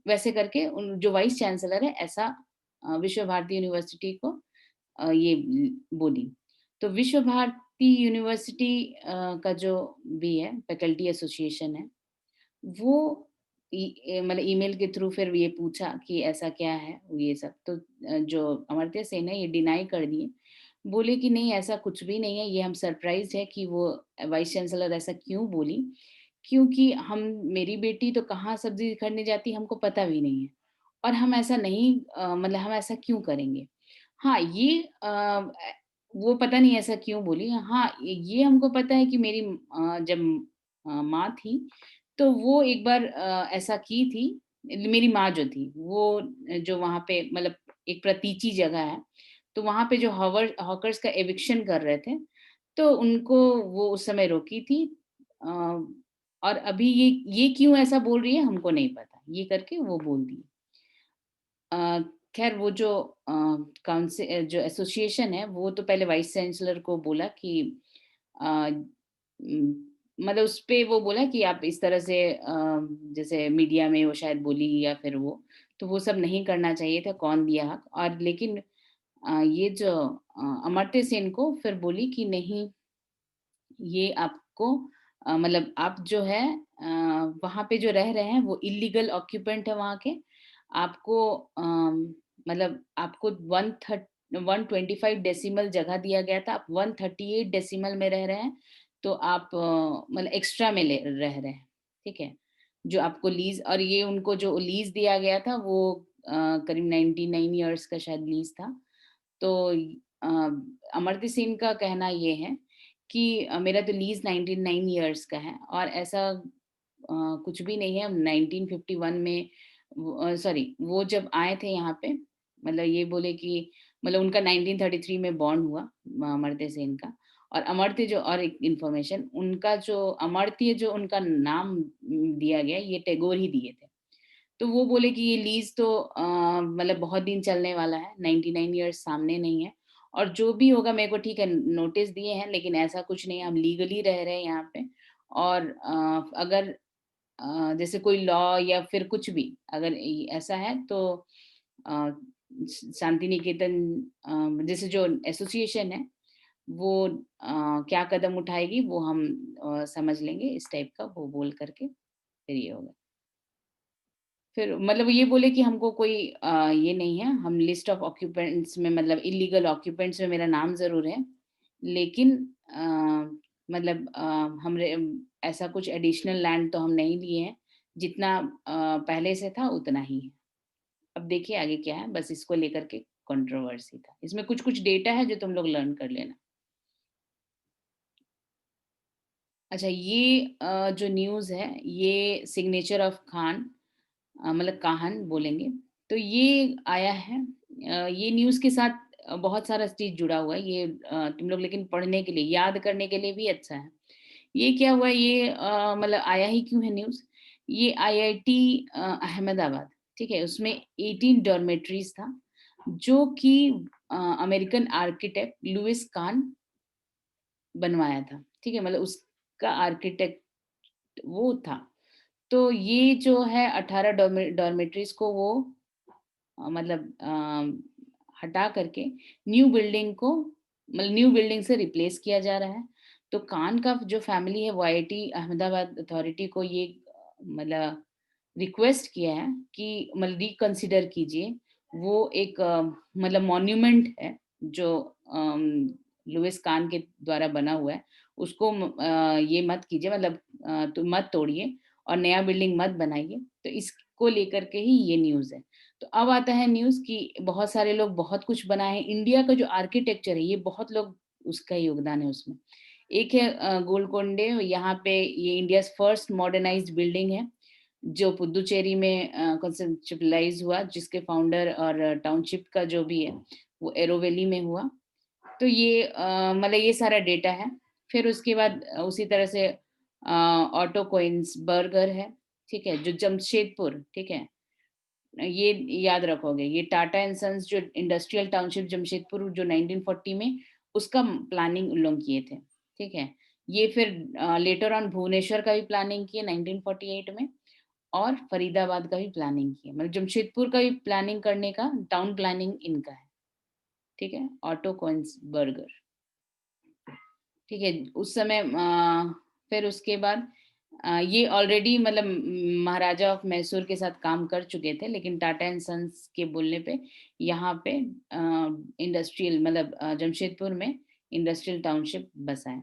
वैसे करके उन जो वाइस चांसलर है, ऐसा विश्व भारती यूनिवर्सिटी को ये बोली। तो विश्व भारती यूनिवर्सिटी का जो भी है, फैकल्टी एसोसिएशन है, वो मतलब ईमेल के थ्रू फिर ये पूछा कि ऐसा क्या है, ये सब। तो जो अमर्त्य सेन है, ये डिनाई कर दिए। बोले कि नहीं, ऐसा कुछ भी नहीं है, ये हम सरप्राइज़्ड है कि वो वाइस चांसलर ऐसा क्यों बोली, क्योंकि हम मेरी बेटी तो कहाँ सब्ज़ी खरीदने जाती है, हमको पता भी नहीं है। और हम ऐसा नहीं मतलब हम ऐसा क्यों करेंगे? हाँ, ये वो पता नहीं ऐसा क्यों बोली। हाँ, ये हमको पता है कि मेरी जब माँ थी, तो वो एक बार ऐसा की थी। मेरी माँ जो थी, वो जो वहाँ पे मतलब एक प्रतीची जगह है, तो वहाँ पे जो हॉकर्स का एविक्शन कर रहे थे, तो उनको वो उस समय रोकी थी। अ, और अभी ये क्यों ऐसा बोल रही है, हमको नहीं पता। ये करके वो बोल दी। खैर वो जो जो एसोसिएशन है, वो तो पहले वाइस चांसलर को बोला कि अ, मतलब उसपे वो बोला कि आप इस तरह से जैसे मीडिया में वो शायद बोली या फिर वो, तो वो सब नहीं करना चाहिए था, कौन दिया हक। और लेकिन ये जो अमर्त्य सेन को फिर बोली कि नहीं, ये आपको मतलब आप जो है वहाँ पे जो रह रहे हैं, वो इल्लीगल ऑक्यूपेंट है वहाँ के। आपको मतलब आपको 125 डेसिमल जगह दिया गया था, आप 138 डेसिमल में रह रहे हैं, तो आप मतलब एक्स्ट्रा में रह रहे हैं, ठीक है? जो आपको लीज़, और ये उनको जो लीज़ दिया गया था, वो करीब 99 इयर्स का शायद लीज़ था। तो अ, अमर्त्य सेन का कहना ये है कि मेरा तो लीज़ 99 इयर्स का है, और ऐसा कुछ भी नहीं है। 1951 में सॉरी, वो जब आए थे यहाँ पे, मतलब ये बोले कि मतलब उनका 1933 में बॉर्न हुआ, अमर्त्य सेन का। और अमर्त्य जो, और एक इन्फॉर्मेशन, उनका जो अमर्त्य जो उनका नाम दिया गया, ये टैगोर ही दिए थे। तो वो बोले कि ये लीज़ तो मतलब बहुत दिन चलने वाला है, 99 इयर्स सामने नहीं है, और जो भी होगा मेरे को ठीक है, नोटिस दिए हैं, लेकिन ऐसा कुछ नहीं है, हम लीगली रह रहे हैं यहाँ पे। और अगर जैसे कोई लॉ या फिर कुछ भी अगर ऐसा है, तो अ, शांति निकेतन जैसे जो एसोसिएशन है, वो क्या कदम उठाएगी, वो हम समझ लेंगे, इस टाइप का वो बोल करके फिर ये होगा। फिर मतलब ये बोले कि हमको कोई ये नहीं है, हम लिस्ट ऑफ ऑक्यूपेंट्स में, मतलब इल्लीगल ऑक्यूपेंट्स में मेरा नाम ज़रूर है, लेकिन मतलब हमरे ऐसा कुछ एडिशनल लैंड तो हम नहीं लिए हैं, जितना पहले से था उतना ही है। अब देखिए आगे क्या है, बस इसको लेकर के कंट्रोवर्सी था। इसमें कुछ-कुछ डेटा है जो तुम लोग लर्न कर लेना। अच्छा, ये जो न्यूज़ है, ये सिग्नेचर ऑफ खान, मतलब काहन बोलेंगे। तो ये आया है, ये न्यूज़ के साथ बहुत सारा चीज़ जुड़ा हुआ है। ये तुम लोग लेकिन पढ़ने के लिए, याद करने के लिए भी अच्छा है। ये क्या हुआ, ये मतलब आया ही क्यों है न्यूज़? ये आईआईटी अहमदाबाद, ठीक है? उसमें 18 डॉर्मेट्रीज़ था, जो कि अमेरिकन आर्किटेक्ट लुइस कान बनवाया था, ठीक है? मतलब उसका आर्किटेक्ट वो था। तो ये जो है 18 डॉर्मेट्रीज़ को वो मतलब हटा करके न्यू बिल्डिंग को मतलब न्यू बिल्डिंग से रिप्लेस किया जा रहा है। तो कान का जो फैमिली है वो आईआईटी अहमदाबाद अथॉरिटी को ये मतलब रिक्वेस्ट किया है कि मतलब रिकंसिडर कीजिए। वो एक मतलब मॉन्यूमेंट है जो लुइस कान के द्वारा बना हुआ है, उसको ये मत कीजिए, मतलब तो मत तोड़िए और नया बिल्डिंग मत बनाइए। तो इसको लेकर के ही ये न्यूज़ है। तो अब आता है न्यूज़ कि बहुत सारे लोग बहुत कुछ बनाए हैं। इंडिया का जो आर्किटेक्चर है, ये बहुत लोग उसका योगदान है उसमें। एक है गोलकोंडे, यहाँ पे ये इंडियाज़ फर्स्ट मॉडर्नाइज्ड बिल्डिंग है, जो पुदुचेरी में कंसेप्चुअलाइज़ हुआ, जिसके फाउंडर और टाउनशिप का जो भी है, वो एरोवेली में हुआ। तो ये मतलब ये सारा डेटा है। फिर उसके बाद उसी तरह से ऑटो कोइंस बर्गर है, ठीक है? जो जमशेदपुर, ठीक है? ये याद रखोगे, ये टाटा एंड सन्स जो इंडस्ट्रियल टाउनशिप जमशेदपुर जो 1940 में उसका प्लानिंग उन लोग किए थे, ठीक है? ये फिर लेटर ऑन भुवनेश्वर का भी प्लानिंग किए 1948 में और फरीदाबाद का भी प्लानिंग किए। मतलब जमशेदपुर का भी प्लानिंग करने का टाउन प्लानिंग इनका है, ठीक है? ऑटो कोइंस बर्गर, ठीक है? उस समय फिर उसके बाद ये ऑलरेडी मतलब महाराजा ऑफ मैसूर के साथ काम कर चुके थे, लेकिन टाटा एंड सन्स के बोलने पे यहाँ पे इंडस्ट्रियल मतलब जमशेदपुर में इंडस्ट्रियल टाउनशिप बसा है।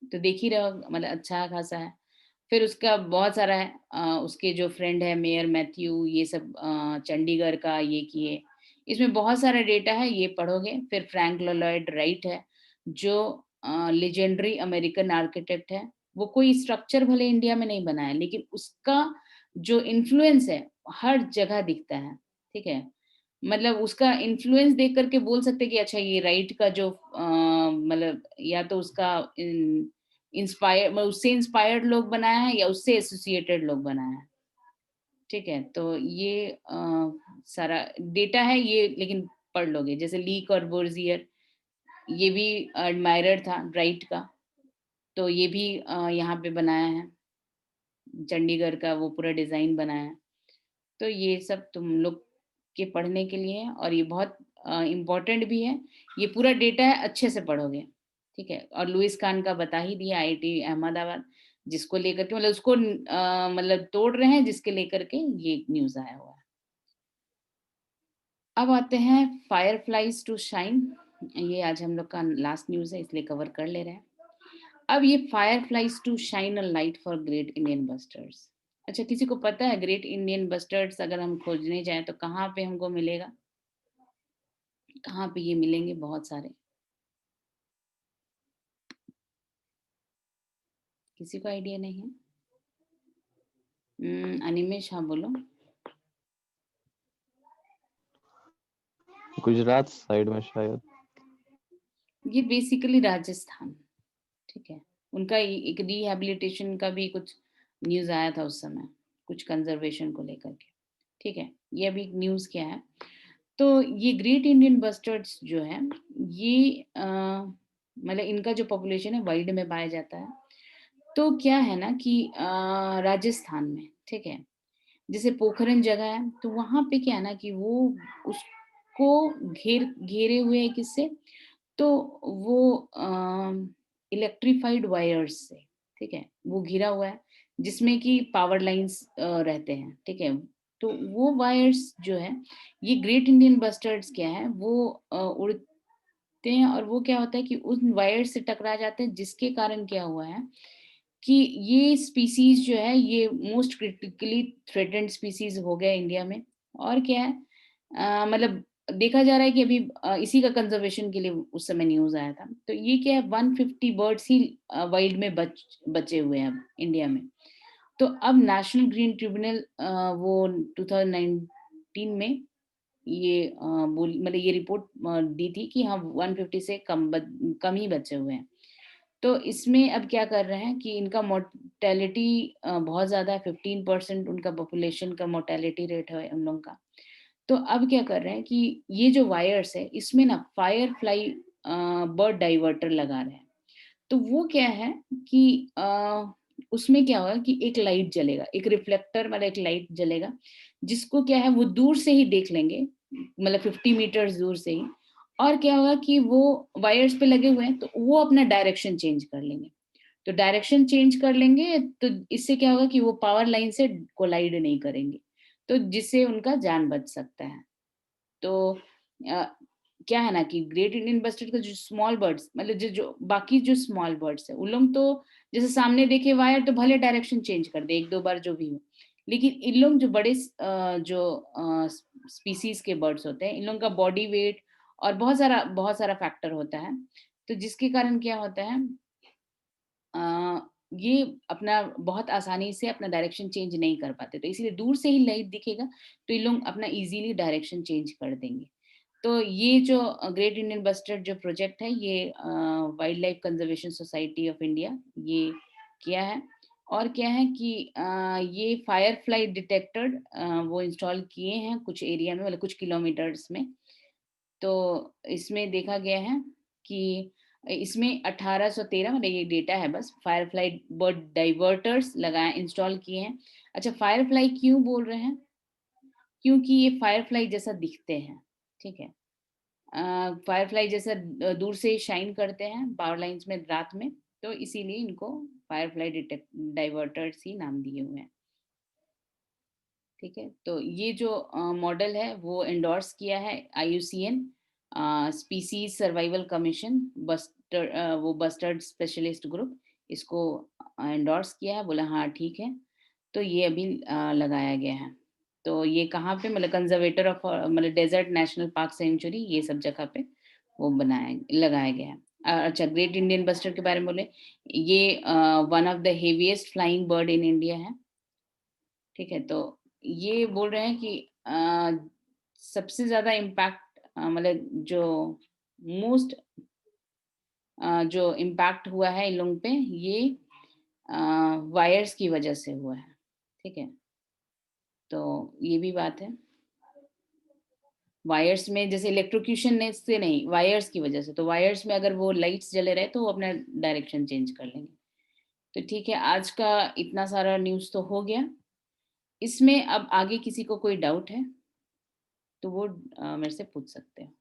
तो देख ही रहे हो, मतलब अच्छा खासा है। फिर उसका बहुत सारा है, उसके जो फ्रेंड है मेयर मैथ्यू, ये सब चंडीगढ़ का ये किए। इसमें बहुत सारा डेटा है, ये पढ़ोगे। फिर फ्रैंक लॉयड राइट है, जो लेजेंडरी अमेरिकन आर्किटेक्ट है। वो कोई स्ट्रक्चर भले इंडिया में नहीं बनाया, लेकिन उसका जो इन्फ्लुएंस है हर जगह दिखता है, ठीक है? मतलब उसका इन्फ्लुएंस देख करके बोल सकते हैं कि अच्छा ये राइट का जो मतलब या तो उसका इंस्पायर मतलब उससे इंस्पायर्ड लोग बनाया है या उससे एसोसिएटेड लोग बनाया है, ठीक है? तो ये सारा डेटा है ये, लेकिन पढ़ लोगे। जैसे ली कॉर्बूजियर, ये भी एडमायरर था राइट का, तो ये भी यहाँ पे बनाया है, चंडीगढ़ का वो पूरा डिजाइन बनाया है। तो ये सब तुम लोग के पढ़ने के लिए है और ये बहुत इम्पोर्टेंट भी है। ये पूरा डेटा है, अच्छे से पढ़ोगे, ठीक है? और लुइस खान का बता ही दिया, आईआईटी अहमदाबाद, जिसको लेकर के मतलब उसको मतलब तोड़ रहे हैं, जिसके लेकर के ये न्यूज़ आया हुआ है। अब आते हैं फायर फ्लाइज टू शाइन। ये आज हम लोग का लास्ट न्यूज़ है, इसलिए कवर कर ले रहे हैं। अब ये fireflies to shine a light for great Indian bustards. अच्छा, किसी को पता है ग्रेट इंडियन बस्टर्ड्स अगर हम खोजने जाएं तो कहाँ पे हमको मिलेगा? कहाँ पे ये मिलेंगे? बहुत सारे, किसी को आइडिया नहीं है? अनिमेश, हाँ बोलो। गुजरात साइड में शायद। ये बेसिकली राजस्थान, ठीक है? उनका एक रिहैबिलिटेशन का भी कुछ न्यूज़ आया था उस समय, कुछ कंजर्वेशन को लेकर के, ठीक है? ये अभी न्यूज़ क्या है, तो ये ग्रेट इंडियन बस्टर्ड्स जो है ये मतलब इनका जो पॉपुलेशन है वाइल्ड में पाया जाता है। तो क्या है ना कि राजस्थान में, ठीक है, जैसे पोखरन जगह है, तो वहां पे क्या है ना कि वो उसको घेरे हुए है किससे, तो वो इलेक्ट्रिफाइड वायर्स से, ठीक है, वो घिरा हुआ है, जिसमें कि पावर लाइंस रहते हैं, ठीक है? तो वो वायर्स जो है, ये ग्रेट इंडियन बस्टर्ड्स क्या है, वो उड़ते हैं और वो क्या होता है कि उन वायर्स से टकरा जाते हैं, जिसके कारण क्या हुआ है कि ये स्पीसीज जो है ये मोस्ट क्रिटिकली थ्रेटेंड स्पीसीज हो गया इंडिया में। और क्या है मतलब देखा जा रहा है कि अभी इसी का कंजर्वेशन के लिए उस समय न्यूज आया था। तो ये क्या है, 150 बर्ड्स ही वाइल्ड में बचे हुए हैं अब इंडिया में। तो अब नेशनल ग्रीन ट्रिब्यूनल वो 2019 में ये मतलब ये रिपोर्ट दी थी कि हाँ 150 से कम ही बचे हुए हैं। तो इसमें अब क्या कर रहे हैं कि इनका मोर्टेलिटी बहुत ज़्यादा है, 15% उनका पॉपुलेशन का मोर्टेलिटी रेट है उन लोगों का। तो अब क्या कर रहे हैं कि ये जो वायर्स है इसमें ना फायर फ्लाई बर्ड डाइवर्टर लगा रहे हैं। तो वो क्या है कि उसमें क्या होगा कि एक लाइट जलेगा, एक रिफ्लेक्टर वाला एक लाइट जलेगा, जिसको क्या है वो दूर से ही देख लेंगे मतलब 50 मीटर्स दूर से ही। और क्या होगा कि वो वायर्स पे लगे हुए हैं तो वो अपना डायरेक्शन चेंज कर लेंगे। तो डायरेक्शन चेंज कर लेंगे तो इससे क्या होगा कि वो पावर लाइन से कोलाइड नहीं करेंगे, तो जिससे उनका जान बच सकता है। तो क्या है ना कि ग्रेट इंडियन बस्टर्ड का जो स्मॉल बर्ड्स, मतलब जो बाकी जो स्मॉल बर्ड्स है, उन लोग तो जैसे सामने देखे वायर तो भले डायरेक्शन चेंज कर दे 1-2 बार जो भी हो, लेकिन इन लोग जो बड़े जो स्पीसीज के बर्ड्स होते हैं, इन लोगों का बॉडी वेट और बहुत सारा फैक्टर होता है, तो जिसके कारण क्या होता है, ये अपना बहुत आसानी से अपना डायरेक्शन चेंज नहीं कर पाते, तो इसीलिए दूर से ही लाइट दिखेगा तो ये लोग अपना इजीली डायरेक्शन चेंज कर देंगे। तो ये जो ग्रेट इंडियन बस्टर्ड जो प्रोजेक्ट है, ये wild life conservation society of India ये किया है। और क्या है कि ये फायर फ्लाई डिटेक्टर वो इंस्टॉल किए हैं कुछ एरिया में, मतलब कुछ किलोमीटर्स में। तो इसमें देखा गया है कि इसमें 1813, मतलब ये डेटा है बस, फायरफ्लाई बर्ड डाइवर्टर्स लगाए इंस्टॉल किए हैं। अच्छा, फायरफ्लाई क्यों बोल रहे हैं? क्योंकि ये फायरफ्लाई जैसा दिखते हैं, ठीक है। फायरफ्लाई जैसा दूर से शाइन करते हैं पावर लाइंस में रात में, तो इसीलिए इनको फायरफ्लाई डाइवर्टर्स ही नाम दिए हुए हैं। ठीक है, तो ये जो मॉडल है वो एंडोर्स किया है IUCN स्पीसीज सर्वाइवल कमीशन, वो बस्टर्ड स्पेशलिस्ट ग्रुप, इसको एंडोर्स किया है, बोला हाँ ठीक है। तो ये अभी लगाया गया है। तो ये कहाँ पे, मतलब कंजर्वेटर ऑफ, मतलब डेजर्ट नेशनल पार्क सेंचुरी, ये सब जगह पे वो लगाया गया है। अच्छा, ग्रेट इंडियन बस्टर्ड के बारे में बोले, ये one of the heaviest flying bird in India है। ठीक है, तो ये बोल रहे हैं कि सबसे ज्यादा इम्पैक्ट, मतलब जो मोस्ट जो इम्पैक्ट हुआ है इन लोगों पे, ये वायर्स की वजह से हुआ है। ठीक है, तो ये भी बात है। वायर्स में जैसे इलेक्ट्रोक्यूशन से नहीं, वायर्स की वजह से, तो वायर्स में अगर वो लाइट्स जले रहे तो वो अपना डायरेक्शन चेंज कर लेंगे। तो ठीक है, आज का इतना सारा न्यूज़ तो हो गया। इसमें अब आगे किसी को कोई डाउट है तो वो मेरे से पूछ सकते हैं।